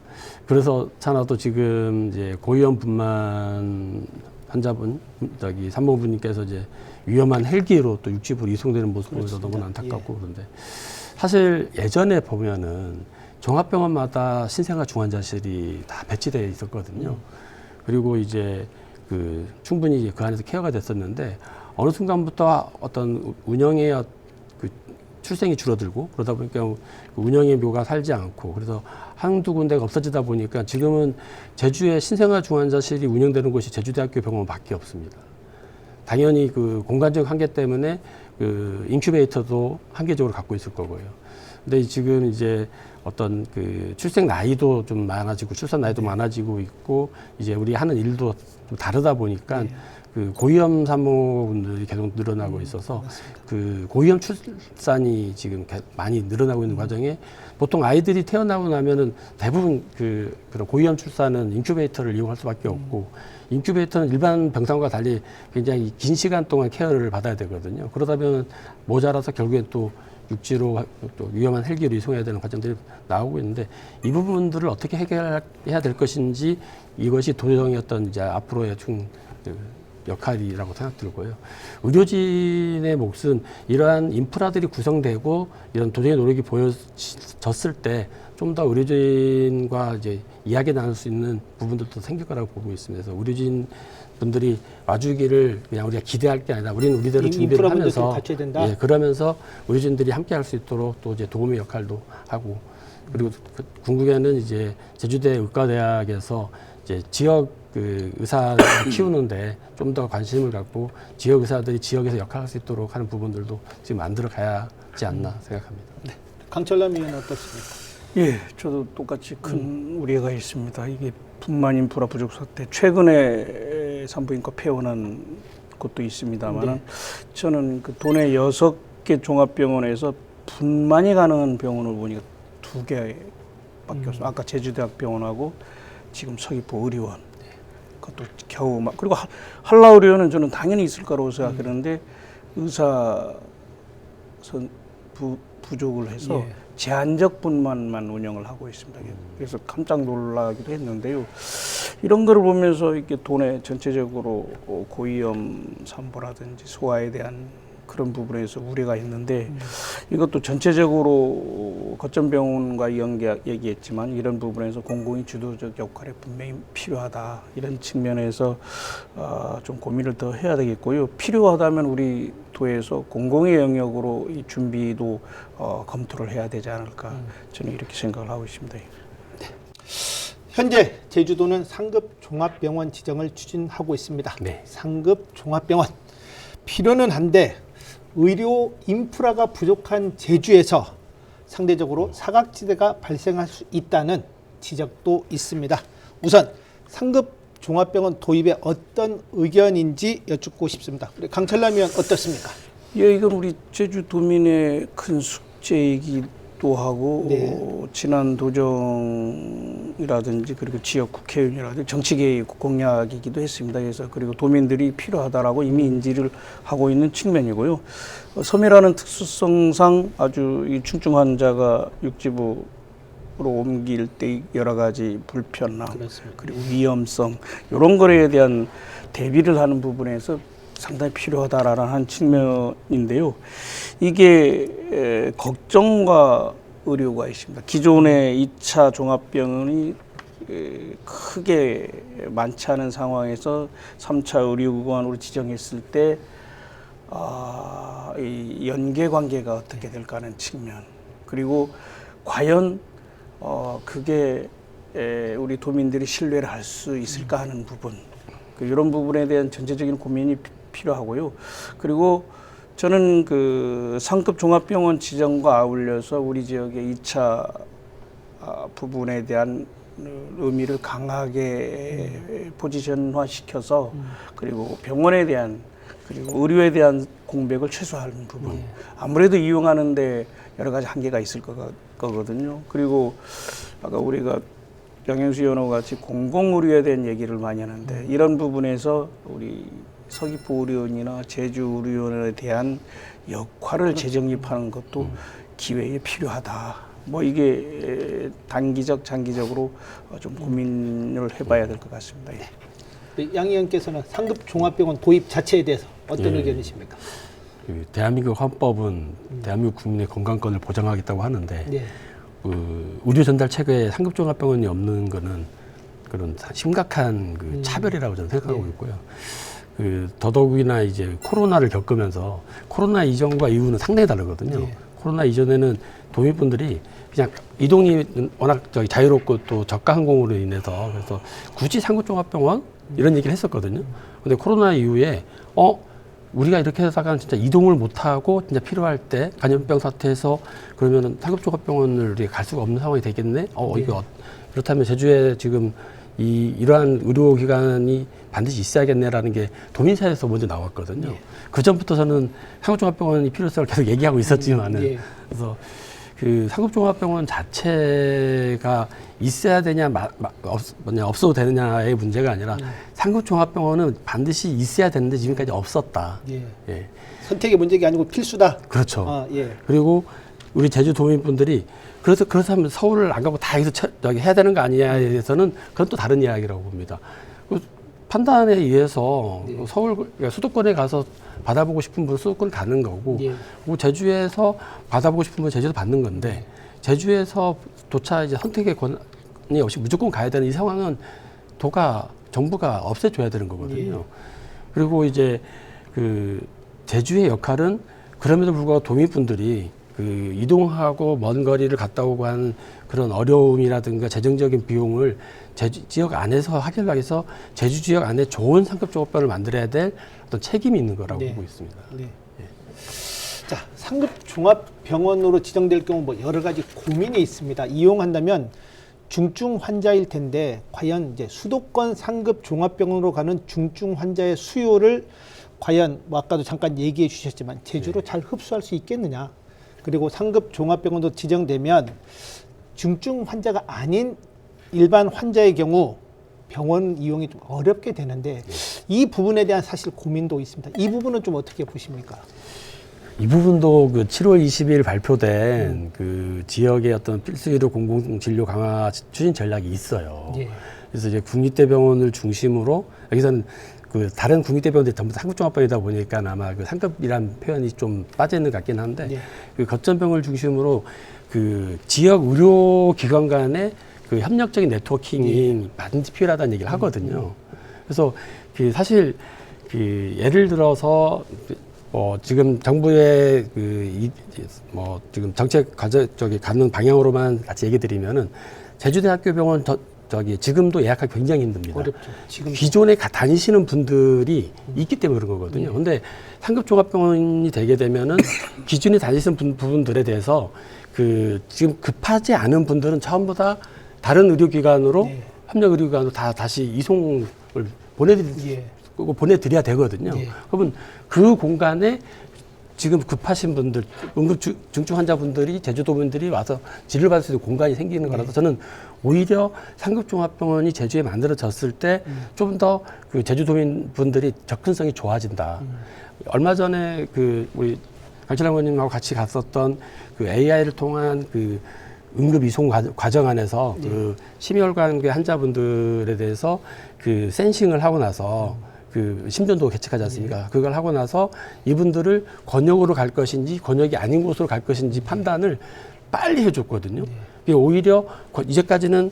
그래서 차나도 지금 이제 고위험 분만 환자분, 산모분님께서 이제 위험한 헬기로 또 육지부로 이송되는 모습을 보면서 너무 안타깝고 그런데 사실 예전에 보면은 종합병원마다 신생아 중환자실이 다 배치되어 있었거든요. 그리고 이제 그 충분히 그 안에서 케어가 됐었는데 어느 순간부터 어떤 운영의 그 출생이 줄어들고 그러다 보니까 그 운영의 묘가 살지 않고 그래서 한두 군데가 없어지다 보니까 지금은 제주의 신생아 중환자실이 운영되는 곳이 제주대학교 병원밖에 없습니다. 당연히 그 공간적 한계 때문에 그 인큐베이터도 한계적으로 갖고 있을 거고요. 근데 지금 이제 어떤 그 출생 나이도 좀 많아지고 출산 나이도 많아지고 있고 이제 우리 하는 일도 좀 다르다 보니까 그 고위험 산모분들이 계속 늘어나고 있어서 그 고위험 출산이 지금 많이 늘어나고 있는 과정에 보통 아이들이 태어나고 나면은 대부분 그런 고위험 출산은 인큐베이터를 이용할 수밖에 없고 인큐베이터는 일반 병상과 달리 굉장히 긴 시간 동안 케어를 받아야 되거든요. 그러다 보면 모자라서 결국엔 또 육지로 또 위험한 헬기로 이송해야 되는 과정들이 나오고 있는데 이 부분들을 어떻게 해결해야 될 것인지 이것이 도정의 어떤 이제 앞으로의 역할이라고 생각 들고요. 의료진의 몫은 이러한 인프라들이 구성되고 이런 도정의 노력이 보여졌을 때 좀 더 의료진과 이제 이야기 나눌 수 있는 부분들도 생길 거라고 보고 있습니다. 그래서 의료진 분들이 와주기를 그냥 우리가 기대할 게 아니라 우리는 우리대로 준비를 하면서 갖춰야 된다. 예, 그러면서 의료진들이 함께 할 수 있도록 또 이제 도움의 역할도 하고 그리고 궁극에는 이제 제주대 의과대학에서 이제 지역 그 의사를 키우는데 좀 더 관심을 갖고 지역 의사들이 지역에서 역할할 수 있도록 하는 부분들도 지금 만들어 가야 하지 않나 생각합니다. 네. 강철남 의원 어떻습니까? 예, 저도 똑같이 큰 우려가 있습니다. 이게 분만 인프라 부족 사태 최근에 산부인과 폐원한 곳도 있습니다만은 저는 그 도내 6개 종합병원에서 분만이 가능한 병원을 보니까 2개 바뀌었어요. 아까 제주대학병원하고 지금 서귀포 의료원. 그것도 겨우 막 그리고 한라 의료원은 저는 당연히 있을 거라고 생각했는데 의사 부족을 해서 예. 제한적 분만만 운영을 하고 있습니다. 그래서 깜짝 놀라기도 했는데요. 이런 걸 보면서 이렇게 돈에 전체적으로 고위험 산부라든지 소아에 대한 그런 부분에서 우려가 있는데 이것도 전체적으로 거점병원과 얘기했지만 이런 부분에서 공공이 주도적 역할이 분명히 필요하다. 이런 측면에서 좀 고민을 더 해야 되겠고요. 필요하다면 우리 도에서 공공의 영역으로 이 준비도 검토를 해야 되지 않을까 저는 이렇게 생각을 하고 있습니다. 현재 제주도는 상급 종합병원 지정을 추진하고 있습니다. 네. 상급 종합병원 필요는 한데 의료 인프라가 부족한 제주에서 상대적으로 사각지대가 발생할 수 있다는 지적도 있습니다. 우선 상급 종합병원 도입에 어떤 의견인지 여쭙고 싶습니다. 우리 강철남 의원 어떻습니까? 예, 이건 우리 제주도민의 큰 숙제이기도 하고 네. 지난 도정이라든지 그리고 지역 국회의원이라든지 정치개혁 공약이기도 했습니다. 그래서 그리고 도민들이 필요하다라고 이미 인지를 하고 있는 측면이고요. 섬이라는 특수성상 아주 이 중증 환자가 육지부 로 옮길 때 여러 가지 불편함 그렇습니다. 그리고 위험성 이런 거에 대한 대비를 하는 부분에서 상당히 필요하다라는 한 측면인데요. 이게 걱정과 의료가 있습니다. 기존의 2차 종합병원이 크게 많지 않은 상황에서 3차 의료기관으로 지정했을 때 이 연계 관계가 어떻게 될까 하는 측면 그리고 과연 그게 우리 도민들이 신뢰를 할 수 있을까 하는 부분 이런 부분에 대한 전체적인 고민이 필요하고요. 그리고 저는 그 상급 종합병원 지정과 아울러서 우리 지역의 2차 부분에 대한 의미를 강하게 포지션화 시켜서 그리고 병원에 대한 그리고 의료에 대한 공백을 최소화하는 부분 아무래도 이용하는데 여러 가지 한계가 있을 거거든요. 그리고 아까 우리가 양현수 의원과 같이 공공의료에 대한 얘기를 많이 하는데 이런 부분에서 우리 서귀포 의료원이나 제주 의료원에 대한 역할을 재정립하는 것도 기회에 필요하다. 뭐 이게 단기적, 장기적으로 좀 고민을 해봐야 될 것 같습니다. 양 의원께서는 상급 종합병원 도입 자체에 대해서 어떤 의견이십니까? 대한민국 헌법은 대한민국 국민의 건강권을 보장하겠다고 하는데 네. 의료 전달 체계에 상급 종합병원이 없는 거는 그런 심각한 그 차별이라고 저는 생각하고 있고요. 더더욱이나 이제 코로나를 겪으면서 코로나 이전과 이후는 상당히 다르거든요. 네. 코로나 이전에는 도민분들이 그냥 이동이 워낙 자유롭고 또 저가 항공으로 인해서 그래서 굳이 상급 종합병원 이런 얘기를 했었거든요. 근데 코로나 이후에 우리가 이렇게 하다가 진짜 이동을 못하고 진짜 필요할 때 감염병 사태에서 그러면은 상급종합병원을 우리가 갈 수가 없는 상황이 되겠네. 이거 그렇다면 제주에 지금 이러한 의료기관이 반드시 있어야겠네라는 게 도민사회에서 먼저 나왔거든요. 예. 그 전부터 저는 상급종합병원이 필요성을 계속 얘기하고 있었지만은 예. 그래서 그 상급종합병원 자체가 있어야 되냐 없어도 되느냐의 문제가 아니라 상급종합병원은 반드시 있어야 되는데 지금까지 없었다. 예. 예. 선택의 문제가 아니고 필수다. 그렇죠. 예. 그리고 우리 제주 도민분들이 그렇다면 서울을 안 가고 다 여기서 해야 되는 거 아니냐에 대해서는 그건 또 다른 이야기라고 봅니다. 판단에 의해서 서울 그러니까 수도권에 가서 받아보고 싶은 분은 수도권 가는 거고 예. 뭐 제주에서 받아보고 싶은 분은 제주도 받는 건데 제주에서 도차 이제 선택의 권한이 없이 무조건 가야 되는 이 상황은 정부가 없애줘야 되는 거거든요. 예. 그리고 이제 제주의 역할은 그럼에도 불구하고 도민분들이 이동하고 먼 거리를 갔다 오고 하는 그런 어려움이라든가 재정적인 비용을 제주 지역 안에서 하기 위해서 제주 지역 안에 좋은 상급 종합병원을 만들어야 될 어떤 책임이 있는 거라고 네. 보고 있습니다. 네. 예. 자, 상급 종합병원으로 지정될 경우 뭐 여러 가지 고민이 있습니다. 이용한다면 중증 환자일 텐데 과연 이제 수도권 상급 종합병원으로 가는 중증 환자의 수요를 과연 뭐 아까도 잠깐 얘기해 주셨지만 제주로 잘 흡수할 수 있겠느냐. 그리고 상급 종합병원도 지정되면 중증 환자가 아닌 일반 환자의 경우 병원 이용이 좀 어렵게 되는데 이 부분에 대한 사실 고민도 있습니다. 이 부분은 좀 어떻게 보십니까? 이 부분도 그 7월 20일 발표된 그 지역의 어떤 필수의료 공공진료 강화 추진 전략이 있어요. 예. 그래서 이제 국립대병원을 중심으로 여기서는 그 다른 국립대병원들이 전부 다 상급종합병이다 보니까 아마 그 상급이란 표현이 좀 빠져 있는 것 같긴 한데 예. 그 거점병을 중심으로 그 지역 의료기관 간의 그 협력적인 네트워킹이 반드시 필요하다는 얘기를 하거든요. 그래서 그 사실 그 예를 들어서 지금 정부의 뭐 지금 정책 저기 가는 방향으로만 같이 얘기 드리면은 제주대학교 병원 지금도 예약하기 굉장히 힘듭니다. 어렵죠. 지금 기존에 다니시는 분들이 있기 때문에 그런 거거든요. 근데 상급종합병원이 되게 되면은 기존에 다니시는 부분들에 대해서 그 지금 급하지 않은 분들은 전부 다 다른 의료기관으로 협력 의료기관으로 다시 이송을 보내드려야 되거든요. 그러면 그 공간에 지금 급하신 분들, 중증 환자분들이 제주도민들이 와서 진료를 받을 수 있는 공간이 생기는 거라서 저는 오히려 상급종합병원이 제주에 만들어졌을 때 좀 더 그 제주도민 분들이 접근성이 좋아진다. 얼마 전에 그 우리 강철 의원님하고 같이 갔었던 그 AI를 통한 그 응급 이송 과정 안에서 그 심혈관계 환자분들에 대해서 그 센싱을 하고 나서 그 심전도 개측하지 않습니까? 그걸 하고 나서 이분들을 권역으로 갈 것인지 권역이 아닌 곳으로 갈 것인지 판단을 빨리 해줬거든요. 그게 오히려 이제까지는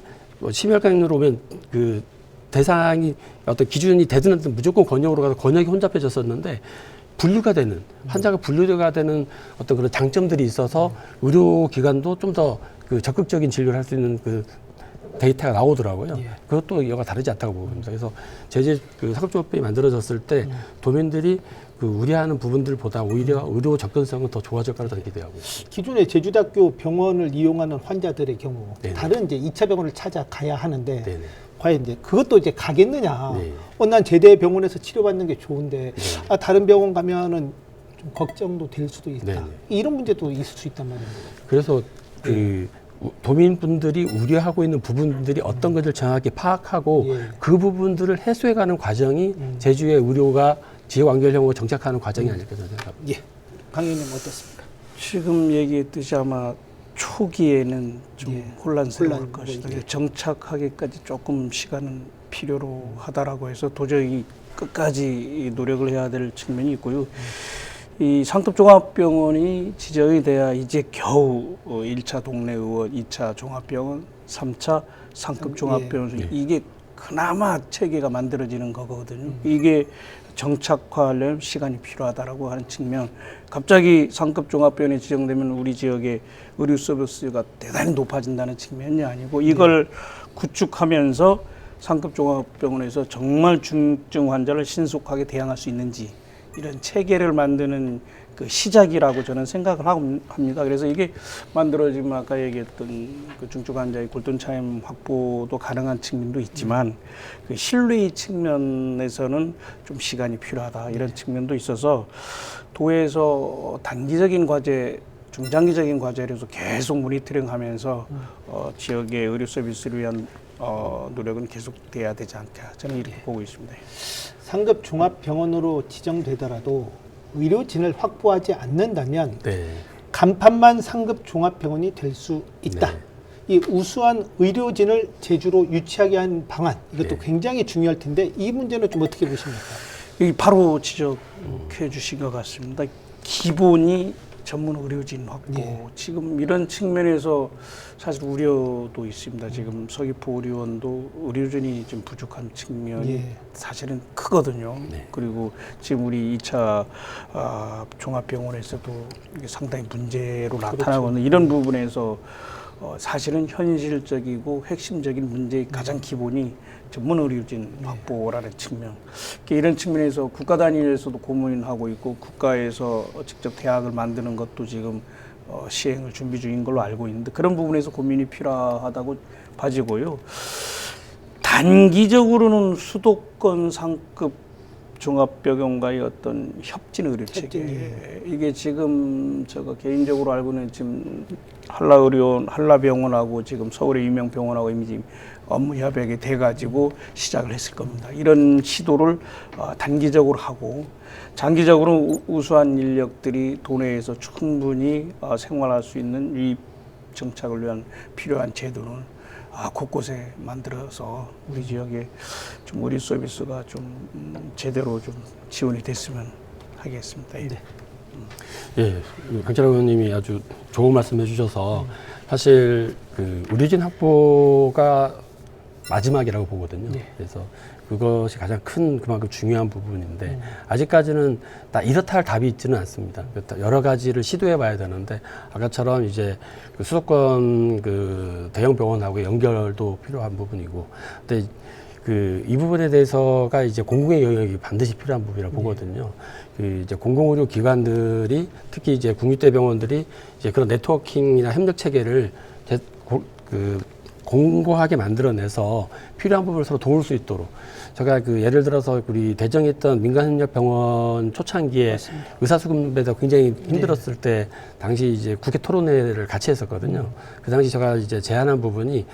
심혈관으로 오면 그 대상이 어떤 기준이 되든 않든 무조건 권역으로 가서 권역이 혼잡해졌었는데 분류가 되는 환자가 분류가 되는 어떤 그런 장점들이 있어서 의료기관도 좀 더 그 적극적인 진료를 할 수 있는 그 데이터가 나오더라고요. 그것도 여가 다르지 않다고 봅니다. 그래서 제주 그 상급종합병이 만들어졌을 때 도민들이 그 우려하는 부분들보다 오히려 의료 접근성은 더 좋아질 거라고 저는 기대하고 있습니다. 기존에 제주대학교 병원을 이용하는 환자들의 경우 네네. 다른 이제 2차 병원을 찾아가야 하는데 네네. 과연 이제 그것도 이제 가겠느냐? 네. 난 제대 병원에서 치료받는 게 좋은데 다른 병원 가면은 좀 걱정도 될 수도 있다. 네네. 이런 문제도 있을 수 있단 말입니다. 그래서 그 도민분들이 우려하고 있는 부분들이 어떤 것을 정확히 파악하고 그 부분들을 해소해가는 과정이 제주의 의료가 지역 완결형으로 정착하는 과정이 아닐까 저는 생각합니다. 예, 강 의원님 어떻습니까? 지금 얘기했듯이 아마 초기에는 좀 혼란스러울 혼란, 것이다. 정착하기까지 조금 시간은 필요로 하다라고 해서 도저히 끝까지 노력을 해야 될 측면이 있고요. 이 상급종합병원이 지정이 돼야 이제 겨우 1차 동네의원, 2차 종합병원, 3차 상급종합병원 이게 그나마 체계가 만들어지는 거거든요. 이게 정착화하려면 시간이 필요하다라고 하는 측면. 갑자기 상급종합병원이 지정되면 우리 지역의 의료 서비스가 대단히 높아진다는 측면이 아니고 이걸 구축하면서 상급종합병원에서 정말 중증 환자를 신속하게 대응할 수 있는지 이런 체계를 만드는 그 시작이라고 저는 생각을 합니다. 그래서 이게 만들어지면 아까 얘기했던 그 중증 환자의 골든 타임 확보도 가능한 측면도 있지만 그 신뢰의 측면에서는 좀 시간이 필요하다 이런 측면도 있어서 도에서 단기적인 과제, 중장기적인 과제로서 계속 모니터링하면서 지역의 의료 서비스를 위한 노력은 계속돼야 되지 않을까 저는 이렇게 보고 있습니다. 상급 종합병원으로 지정되더라도 의료진을 확보하지 않는다면 간판만 상급 종합병원이 될 수 있다. 이 우수한 의료진을 제주로 유치하게 한 방안 이것도 굉장히 중요할 텐데 이 문제는 좀 어떻게 보십니까? 여기 바로 지적해 주신 것 같습니다. 기본이 전문 의료진 확보. 지금 이런 측면에서 사실 우려도 있습니다. 지금 서귀포 의료원도 의료진이 좀 부족한 측면이 사실은 크거든요. 그리고 지금 우리 2차 종합병원에서도 이게 상당히 문제로 나타나고 있는 이런 부분에서 사실은 현실적이고 핵심적인 문제의 가장 기본이 전문 의료진 확보라는 측면. 이런 측면에서 국가 단위에서도 고민하고 있고 국가에서 직접 대학을 만드는 것도 지금 시행을 준비 중인 걸로 알고 있는데 그런 부분에서 고민이 필요하다고 봐지고요. 단기적으로는 수도권 상급 종합병원과의 어떤 협진 의료 체계 이게 지금 제가 개인적으로 알고는 지금 한라병원하고 지금 서울의 유명 병원하고 이미 지금 업무 협약이 돼가지고 시작을 했을 겁니다. 이런 시도를 단기적으로 하고 장기적으로 우수한 인력들이 도내에서 충분히 생활할 수 있는 유입 정착을 위한 필요한 제도는 곳곳에 만들어서 우리 지역에 좀 의료 서비스가 좀 제대로 좀 지원이 됐으면 하겠습니다. 예. 예, 강철 의원님이 아주 좋은 말씀해 주셔서 사실 그 의료진 확보가 마지막이라고 보거든요. 그래서 그것이 가장 큰 그만큼 중요한 부분인데 아직까지는 다 이렇다 할 답이 있지는 않습니다. 여러 가지를 시도해 봐야 되는데 아까처럼 이제 그 수도권 그 대형 병원하고 연결도 필요한 부분이고 근데 그 이 부분에 대해서가 이제 공공의 영역이 반드시 필요한 부분이라고 보거든요. 그 이제 공공의료 기관들이 특히 이제 국립대병원들이 이제 그런 네트워킹이나 협력 체계를 공고하게 만들어내서 필요한 부분을 서로 도울 수 있도록 제가 그 예를 들어서 우리 대정에 있던 민간협력병원 초창기에 의사수급에서 굉장히 힘들었을 때 당시 이제 국회 토론회를 같이 했었거든요. 그 당시 제가 이제 제안한 부분이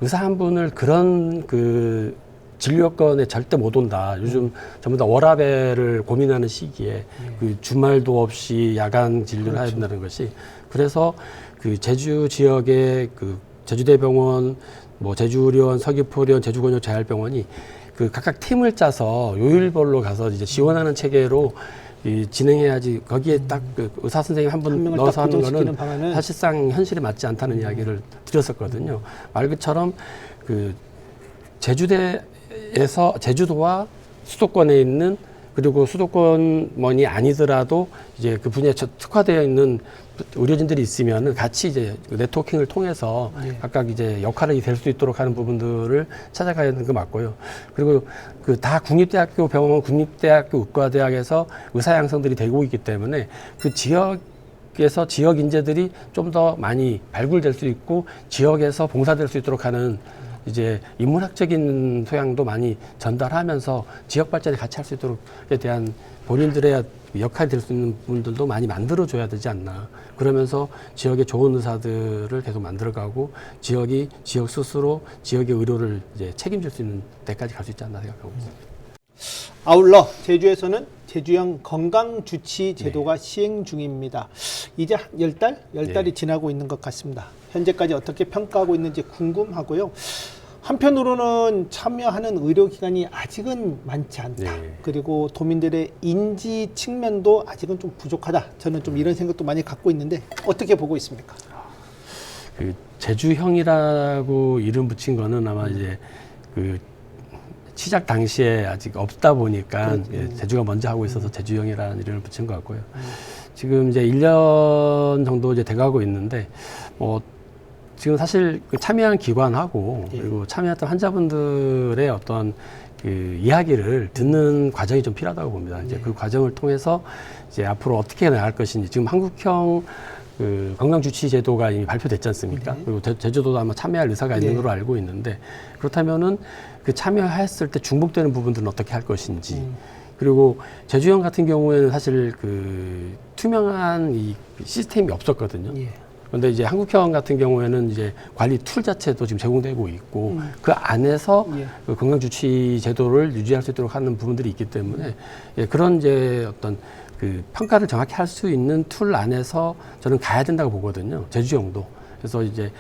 의사 한 분을 그런 그 진료권에 절대 못 온다. 요즘 전부 다 워라밸을 고민하는 시기에 그 주말도 없이 야간 진료를 해야 된다는 것이 그래서 그 제주 지역의 그 제주대병원, 뭐 제주의료원, 서귀포의료원, 제주권역재활병원이 그 각각 팀을 짜서 요일별로 가서 이제 지원하는 체계로 진행해야지 거기에 딱 그 의사 선생님 한 분 넣어서 하는 거는 사실상 현실에 맞지 않다는 이야기를 드렸었거든요. 말 그처럼 그 제주도와 수도권에 있는 그리고 수도권원이 아니더라도 이제 그 분야에 특화되어 있는 의료진들이 있으면 같이 이제 네트워킹을 통해서 각각 이제 역할이 될 수 있도록 하는 부분들을 찾아가야 하는 거 맞고요. 그리고 그 다 국립대학교 병원, 국립대학교 의과대학에서 의사 양성들이 되고 있기 때문에 그 지역에서 지역 인재들이 좀 더 많이 발굴될 수 있고 지역에서 봉사될 수 있도록 하는 이제 인문학적인 소양도 많이 전달하면서 지역 발전에 같이 할 수 있도록에 대한 본인들의 역할이 될 수 있는 분들도 많이 만들어줘야 되지 않나. 그러면서 지역의 좋은 의사들을 계속 만들어가고 지역이 지역 스스로 지역의 의료를 이제 책임질 수 있는 데까지 갈 수 있지 않나 생각하고 있습니다. 아울러 제주에서는 제주형 건강주치 제도가 시행 중입니다. 이제 한 10달이 지나고 있는 것 같습니다. 현재까지 어떻게 평가하고 있는지 궁금하고요. 한편으로는 참여하는 의료기관이 아직은 많지 않다. 그리고 도민들의 인지 측면도 아직은 좀 부족하다. 저는 좀 이런 생각도 많이 갖고 있는데 어떻게 보고 있습니까? 그 제주형이라고 이름 붙인 거는 아마 이제 그 시작 당시에 아직 없다 보니까 제주가 먼저 하고 있어서 제주형이라는 이름을 붙인 것 같고요. 지금 이제 1년 정도 이제 돼가고 있는데 지금 사실 그 참여한 기관하고 그리고 참여했던 환자분들의 어떤 그 이야기를 듣는 과정이 좀 필요하다고 봅니다. 이제 그 과정을 통해서 이제 앞으로 어떻게 나갈 것인지 지금 한국형 그 건강주치 제도가 이미 발표됐지 않습니까? 그리고 제주도도 아마 참여할 의사가 있는 걸로 알고 있는데 그렇다면은 그 참여했을 때 중복되는 부분들은 어떻게 할 것인지 그리고 제주형 같은 경우에는 사실 그 투명한 이 시스템이 없었거든요. 그런데 이제 한국형 같은 경우에는 이제 관리 툴 자체도 지금 제공되고 있고 그 안에서 그 건강주치 제도를 유지할 수 있도록 하는 부분들이 있기 때문에 그런 이제 어떤 그 평가를 정확히 할 수 있는 툴 안에서 저는 가야 된다고 보거든요. 제주형도. 그래서 이제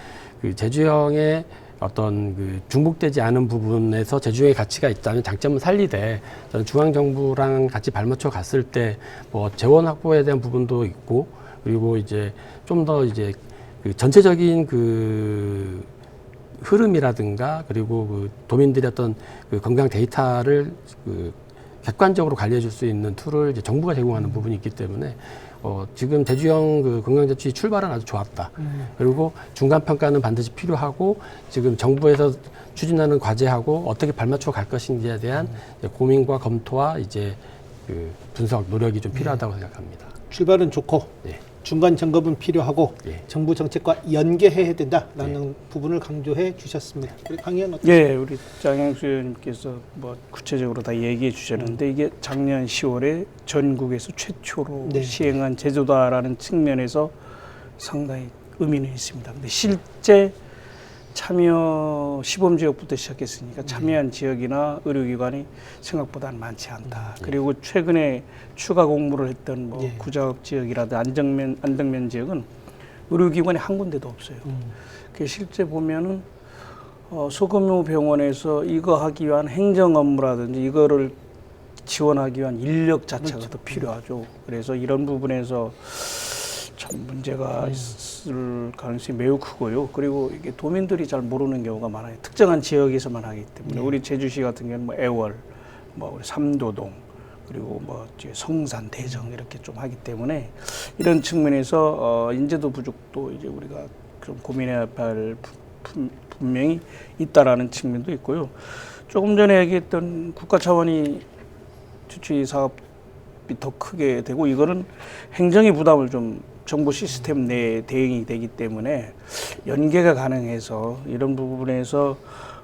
그 제주형의 어떤 그 중복되지 않은 부분에서 제주형의 가치가 있다면 장점은 살리되 저는 중앙정부랑 같이 발맞춰 갔을 때 뭐 재원 확보에 대한 부분도 있고 그리고 이제 좀 더 이제 그 전체적인 그 흐름이라든가 그리고 그 도민들의 어떤 그 건강 데이터를 그 객관적으로 관리해 줄 수 있는 툴을 이제 정부가 제공하는 부분이 있기 때문에 지금 제주형 그 건강자치 출발은 아주 좋았다. 그리고 중간평가는 반드시 필요하고 지금 정부에서 추진하는 과제하고 어떻게 발맞춰 갈 것인지에 대한 고민과 검토와 이제 그 분석 노력이 좀 필요하다고 생각합니다. 출발은 좋고 중간 점검은 필요하고 예. 정부 정책과 연계해야 된다라는 부분을 강조해 주셨습니다. 우리 강 의원 어떠세요? 예, 우리 장영수 의원님께서 뭐 구체적으로 다 얘기해 주셨는데 이게 작년 10월에 전국에서 최초로 네. 시행한 제도다라는 측면에서 상당히 의미는 있습니다. 근데 실제 참여 시범 지역부터 시작했으니까 참여한 지역이나 의료기관이 생각보다는 많지 않다. 그리고 최근에 추가 공모를 했던 뭐 예. 구자읍 지역이라든 안덕면 지역은 의료기관이 한 군데도 없어요. 그 실제 보면은 소규모 병원에서 이거 하기 위한 행정 업무라든지 이거를 지원하기 위한 인력 자체가 더 필요하죠. 그래서 이런 부분에서 참 문제가 있을 가능성이 매우 크고요. 그리고 이게 도민들이 잘 모르는 경우가 많아요. 특정한 지역에서만 하기 때문에 우리 제주시 같은 경우는 뭐 애월, 뭐 우리 삼도동, 그리고 뭐 성산, 대정 이렇게 좀 하기 때문에 이런 측면에서 인재도 부족도 이제 우리가 좀 고민해야 할 분명히 있다라는 측면도 있고요. 조금 전에 얘기했던 국가 차원이 주치 사업이 더 크게 되고 이거는 행정의 부담을 좀 정부 시스템 내에 대응이 되기 때문에 연계가 가능해서 이런 부분에서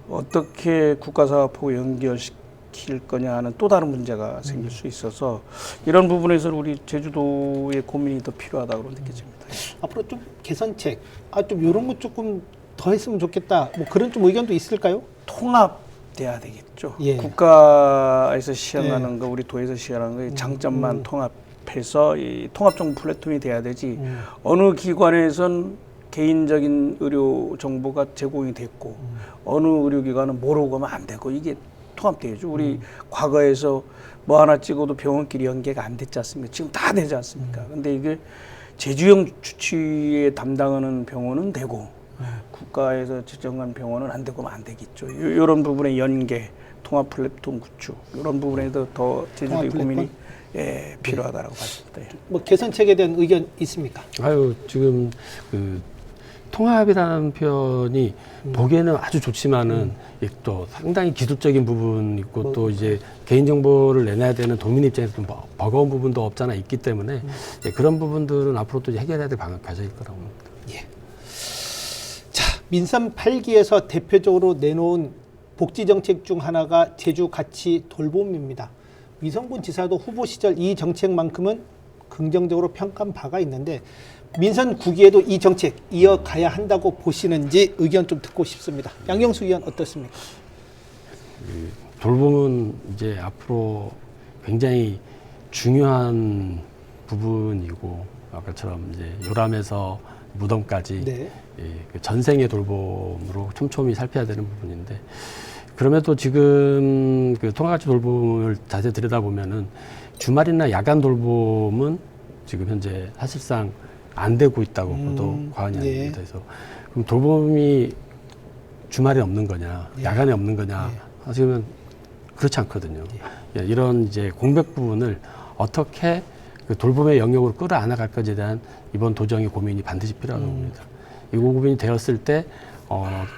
어떻게 국가 사업하고 연결시킬 거냐 하는 또 다른 문제가 생길 수 있어서 이런 부분에서 우리 제주도의 고민이 더 필요하다고 느껴집니다. 앞으로 좀 개선책, 좀 이런 거 조금 더 했으면 좋겠다. 뭐 그런 좀 의견도 있을까요? 통합돼야 되겠죠. 예. 국가에서 시행하는 거, 우리 도에서 시행하는 거의 장점만 통합해서 이 통합정보 플랫폼이 돼야 되지. 어느 기관에선 개인적인 의료 정보가 제공이 됐고 어느 의료기관은 모르고 가면 안 되고 이게 통합돼야죠. 우리 과거에서 뭐 하나 찍어도 병원끼리 연계가 안 됐지 않습니까? 지금 다 되지 않습니까? 근데 이게 제주형 주치에 담당하는 병원은 되고 국가에서 지정한 병원은 안 되고 안 되겠죠. 이런 부분의 연계, 통합 플랫폼 구축 이런 부분에도 더 제주도의 고민이 필요하다라고 봤습니다. 뭐 개선책에 대한 의견 있습니까? 지금 그 통합이라는 표현이 보기에는 아주 좋지만은 또 상당히 기술적인 부분 있고 또 이제 개인정보를 내놔야 되는 도민 입장에서 좀 버거운 부분도 없잖아 있기 때문에 그런 부분들은 앞으로 또 해결해야 될 과제일 거라고 봅니다. 예. 자, 민선 8기에서 대표적으로 내놓은 복지 정책 중 하나가 제주 가치 돌봄입니다. 위성군 지사도 후보 시절 이 정책만큼은 긍정적으로 평가한 바가 있는데 민선 9기에도 이 정책 이어가야 한다고 보시는지 의견 좀 듣고 싶습니다. 양경수 의원 어떻습니까? 돌봄은 이제 앞으로 굉장히 중요한 부분이고 아까처럼 이제 요람에서 무덤까지 네. 그 전생의 돌봄으로 촘촘히 살펴야 되는 부분인데 그럼에도 지금 그 통합가치 돌봄을 자세히 들여다보면은 주말이나 야간 돌봄은 지금 현재 사실상 안 되고 있다고 봐도 과언이 아닙니다. 그래서 그럼 돌봄이 주말에 없는 거냐, 야간에 없는 거냐 하시면 그렇지 않거든요. 이런 이제 공백 부분을 어떻게 그 돌봄의 영역으로 끌어안아갈 것에 대한 이번 도정의 고민이 반드시 필요하다고 봅니다. 이 고민이 되었을 때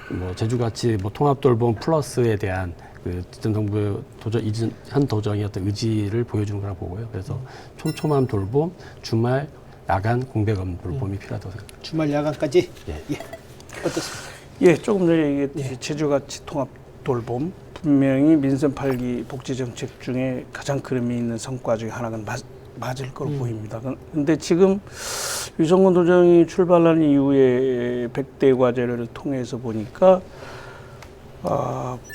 뭐 제주같이 뭐 통합돌봄 플러스에 대한 그 전 정부의 현 도정의 어떤 의지를 보여주는 거라고 보고요. 그래서 촘촘한 돌봄, 주말, 야간 공백 없는 돌봄이 필요하다고 생각합니다. 주말 야간까지? 예. 어떻습니까? 예, 조금 전에 얘기했듯이 제주가치 통합 돌봄 분명히 민선 8기 복지 정책 중에 가장 큰 의미 있는 성과 중에 하나가 맞을 거로 보입니다. 근데 지금 유성근 도정이 출발한 이후에 100대 과제를 통해서 보니까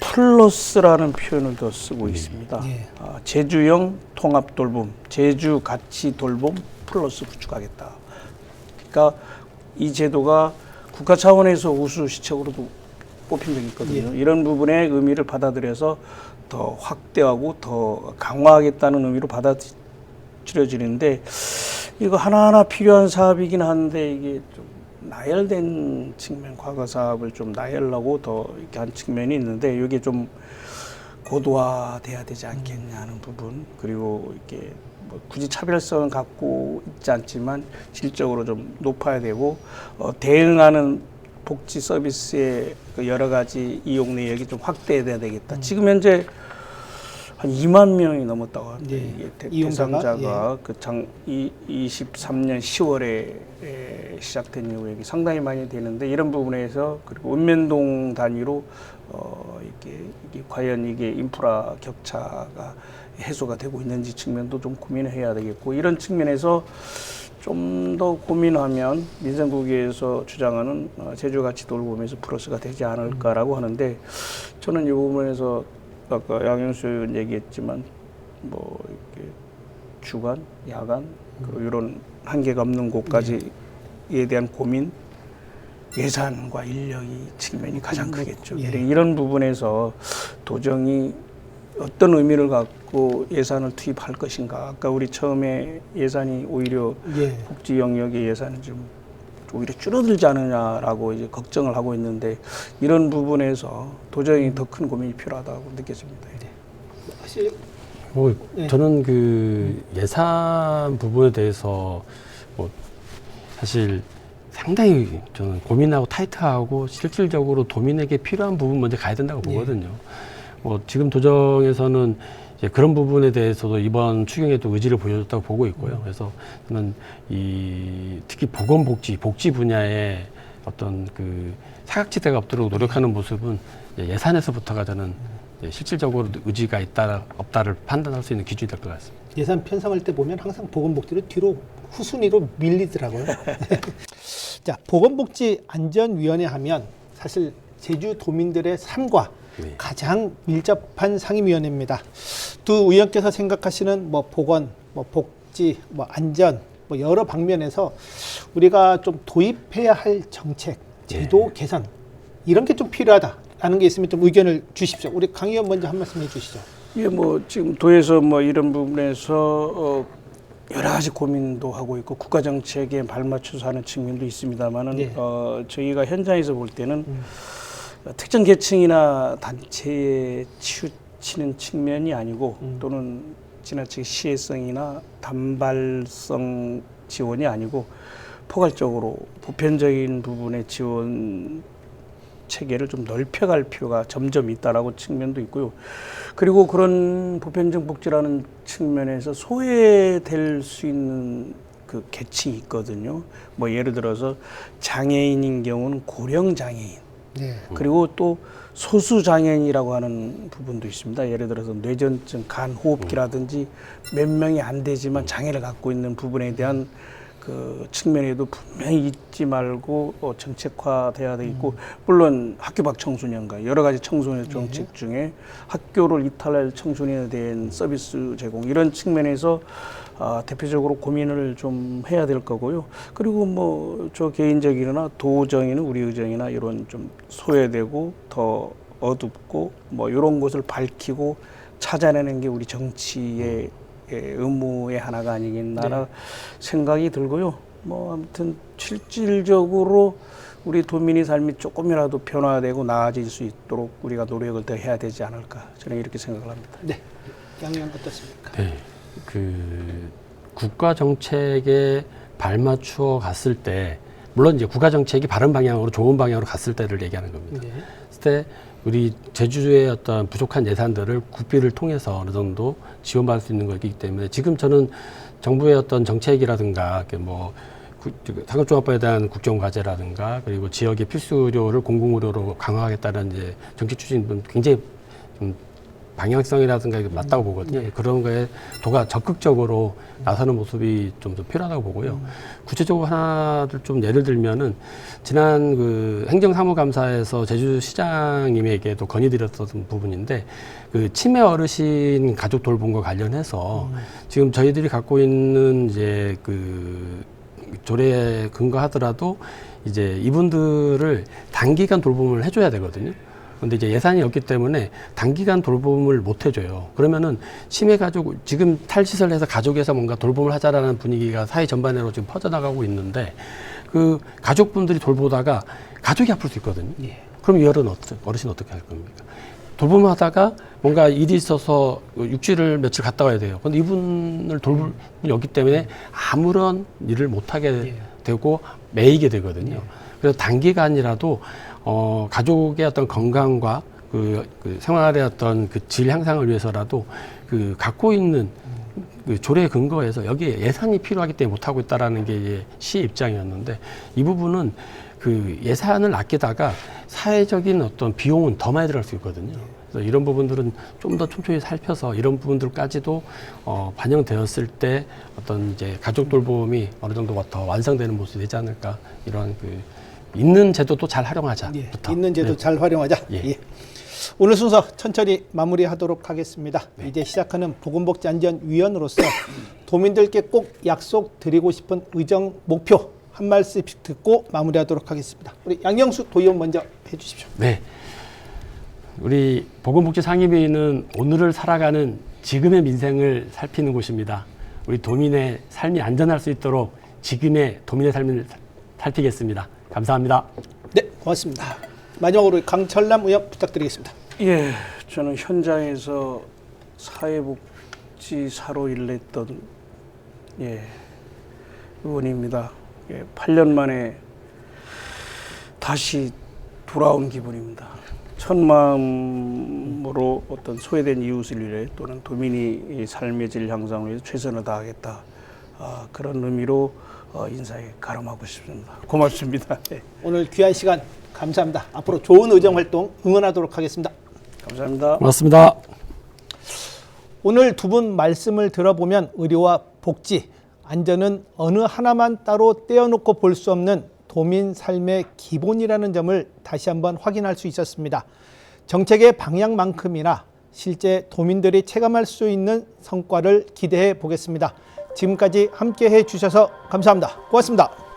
플러스라는 표현을 더 쓰고 있습니다. 제주형 통합 돌봄, 제주 가치 돌봄 플러스 구축하겠다. 그러니까 이 제도가 국가 차원에서 우수 시책으로도 뽑힌 적이 있거든요. 이런 부분의 의미를 받아들여서 더 확대하고 더 강화하겠다는 의미로 받아들여지는데 이거 하나하나 필요한 사업이긴 한데 이게 좀 나열된 측면, 과거 사업을 좀 나열하고 더 이렇게 한 측면이 있는데 이게 좀 고도화돼야 되지 않겠냐 하는 부분, 그리고 이렇게 뭐 굳이 차별성을 갖고 있지 않지만 질적으로 좀 높아야 되고 대응하는 복지 서비스의 그 여러 가지 이용 내역이 좀 확대돼야 되겠다. 지금 현재 한 2만 명이 넘었다고 합니다. 예. 이게 이용자가? 대상자가 그 23년 10월에 시작된 이후에 상당히 많이 되는데 이런 부분에서 그리고 읍면동 단위로 이게 과연 이게 인프라 격차가 해소가 되고 있는지 측면도 좀 고민을 해야 되겠고 이런 측면에서 좀 더 고민하면 민생국에서 주장하는 제주같이 돌보면서 플러스가 되지 않을까라고 하는데 저는 이 부분에서 아까 양현수 의원 얘기했지만 뭐 이렇게 주간, 야간 그리고 이런 한계가 없는 곳까지에 대한 고민, 예산과 인력이 측면이 가장 크겠죠. 이런 부분에서 도정이 어떤 의미를 갖고 예산을 투입할 것인가. 아까 우리 처음에 예산이 오히려 복지 영역의 예산이 좀 오히려 줄어들지 않느냐라고 이제 걱정을 하고 있는데 이런 부분에서 도저히 더 큰 고민이 필요하다고 느껴집니다. 사실 저는 그 예산 부분에 대해서 뭐 사실 상당히 저는 고민하고 타이트하고 실질적으로 도민에게 필요한 부분 먼저 가야 된다고 보거든요. 뭐 지금 도정에서는 이제 그런 부분에 대해서도 이번 추경에도 의지를 보여줬다고 보고 있고요. 그래서 저는 특히 복지 분야에 어떤 그 사각지대가 없도록 노력하는 모습은 예산에서부터가 저는 실질적으로 의지가 있다 없다를 판단할 수 있는 기준이 될 것 같습니다. 예산 편성할 때 보면 항상 보건복지를 뒤로 후순위로 밀리더라고요. 자, 보건복지안전위원회 하면 사실 제주 도민들의 삶과 가장 밀접한 상임위원회입니다. 두 의원께서 생각하시는 뭐 보건, 뭐 복지, 뭐 안전, 뭐 여러 방면에서 우리가 좀 도입해야 할 정책, 제도 개선 이런 게 좀 필요하다라는 게 있으면 좀 의견을 주십시오. 우리 강 의원 먼저 한 말씀 해주시죠. 예, 뭐 지금 도에서 뭐 이런 부분에서 여러 가지 고민도 하고 있고 국가 정책에 발맞춰서 하는 측면도 있습니다만은 저희가 현장에서 볼 때는 특정 계층이나 단체에 치우치는 측면이 아니고 또는 지나치게 시혜성이나 단발성 지원이 아니고 포괄적으로 보편적인 부분의 지원 체계를 좀 넓혀갈 필요가 점점 있다라고 측면도 있고요. 그리고 그런 보편적 복지라는 측면에서 소외될 수 있는 그 계층이 있거든요. 뭐 예를 들어서 장애인인 경우는 고령 장애인. 그리고 또 소수 장애인이라고 하는 부분도 있습니다. 예를 들어서 뇌전증, 간호흡기라든지 몇 명이 안 되지만 장애를 갖고 있는 부분에 대한 그 측면에도 분명히 잊지 말고 정책화돼야 되겠고 물론 학교 밖 청소년과 여러 가지 청소년 정책 중에 학교를 이탈할 청소년에 대한 서비스 제공 이런 측면에서 대표적으로 고민을 좀 해야 될 거고요. 그리고 뭐 저 개인적이나 도정이나 우리 의정이나 이런 좀 소외되고 더 어둡고 뭐 이런 것을 밝히고 찾아내는 게 우리 정치의 의무의 하나가 아니겠나 생각이 들고요. 뭐 아무튼 실질적으로 우리 도민의 삶이 조금이라도 변화되고 나아질 수 있도록 우리가 노력을 더 해야 되지 않을까 저는 이렇게 생각을 합니다. 네, 양 의원 어떻습니까? 네, 그 국가 정책에 발맞추어 갔을 때 물론 이제 국가 정책이 바른 방향으로 좋은 방향으로 갔을 때를 얘기하는 겁니다. 그때 우리 제주의 어떤 부족한 예산들을 국비를 통해서 어느 정도 지원받을 수 있는 거기 때문에 지금 저는 정부의 어떤 정책이라든가 뭐 상급종합반에 대한 국정과제라든가 그리고 지역의 필수의료를 공공의료로 강화하겠다는 이제 정책 추진은 굉장히 좀 방향성이라든가 맞다고 보거든요. 그런 거에 도가 적극적으로 나서는 모습이 좀 필요하다고 보고요. 구체적으로 하나를 좀 예를 들면은 지난 그 행정사무감사에서 제주시장님에게도 건의드렸던 부분인데 그 치매 어르신 가족 돌봄과 관련해서 지금 저희들이 갖고 있는 이제 그 조례에 근거하더라도 이제 이분들을 단기간 돌봄을 해줘야 되거든요. 근데 이제 예산이 없기 때문에 단기간 돌봄을 못 해줘요. 그러면은 치매 가족, 지금 탈시설해서 가족에서 뭔가 돌봄을 하자라는 분위기가 사회 전반으로 지금 퍼져나가고 있는데 그 가족분들이 돌보다가 가족이 아플 수 있거든요. 그럼 이 어르신 어떻게 할 겁니까? 돌봄을 하다가 뭔가 일이 있어서 육지를 며칠 갔다 와야 돼요. 근데 이분을 돌볼 분이 없기 때문에 아무런 일을 못하게 되고 매이게 되거든요. 그래서 단기간이라도 가족의 어떤 건강과 그 생활의 어떤 그 질 향상을 위해서라도 그 갖고 있는 그 조례 근거에서 여기에 예산이 필요하기 때문에 못하고 있다라는 게 이제 시의 입장이었는데, 이 부분은 그 예산을 아끼다가 사회적인 어떤 비용은 더 많이 들어갈 수 있거든요. 그래서 이런 부분들은 좀 더 촘촘히 살펴서 이런 부분들까지도 반영되었을 때 어떤 이제 가족 돌봄이 어느 정도 더 완성되는 모습이 되지 않을까, 이런 그 있는 제도도 잘 활용하자. 예, 있는 제도 잘 활용하자. 예. 예. 오늘 순서 천천히 마무리하도록 하겠습니다. 이제 시작하는 보건복지안전위원으로서 도민들께 꼭 약속드리고 싶은 의정 목표 한 말씀씩 듣고 마무리하도록 하겠습니다. 우리 양영수 도의원 먼저 해주십시오. 네. 우리 보건복지 상임위는 오늘을 살아가는 지금의 민생을 살피는 곳입니다. 우리 도민의 삶이 안전할 수 있도록 지금의 도민의 삶을 살피겠습니다. 감사합니다. 네, 고맙습니다. 마지막으로 강철남 의원 부탁드리겠습니다. 예, 저는 현장에서 사회복지사로 일했던 의원입니다. 8년 만에 다시 돌아온 기분입니다. 천마음으로 어떤 소외된 이웃을 위해 또는 도민이 삶의 질 향상을 위해 최선을 다하겠다. 그런 의미로 인사에 가름하고 싶습니다. 고맙습니다. 네. 오늘 귀한 시간 감사합니다. 앞으로 좋은 의정 활동 응원하도록 하겠습니다. 감사합니다. 고맙습니다. 오늘 두 분 말씀을 들어보면 의료와 복지, 안전은 어느 하나만 따로 떼어놓고 볼 수 없는 도민 삶의 기본이라는 점을 다시 한번 확인할 수 있었습니다. 정책의 방향만큼이나 실제 도민들이 체감할 수 있는 성과를 기대해 보겠습니다. 지금까지 함께해 주셔서 감사합니다. 고맙습니다.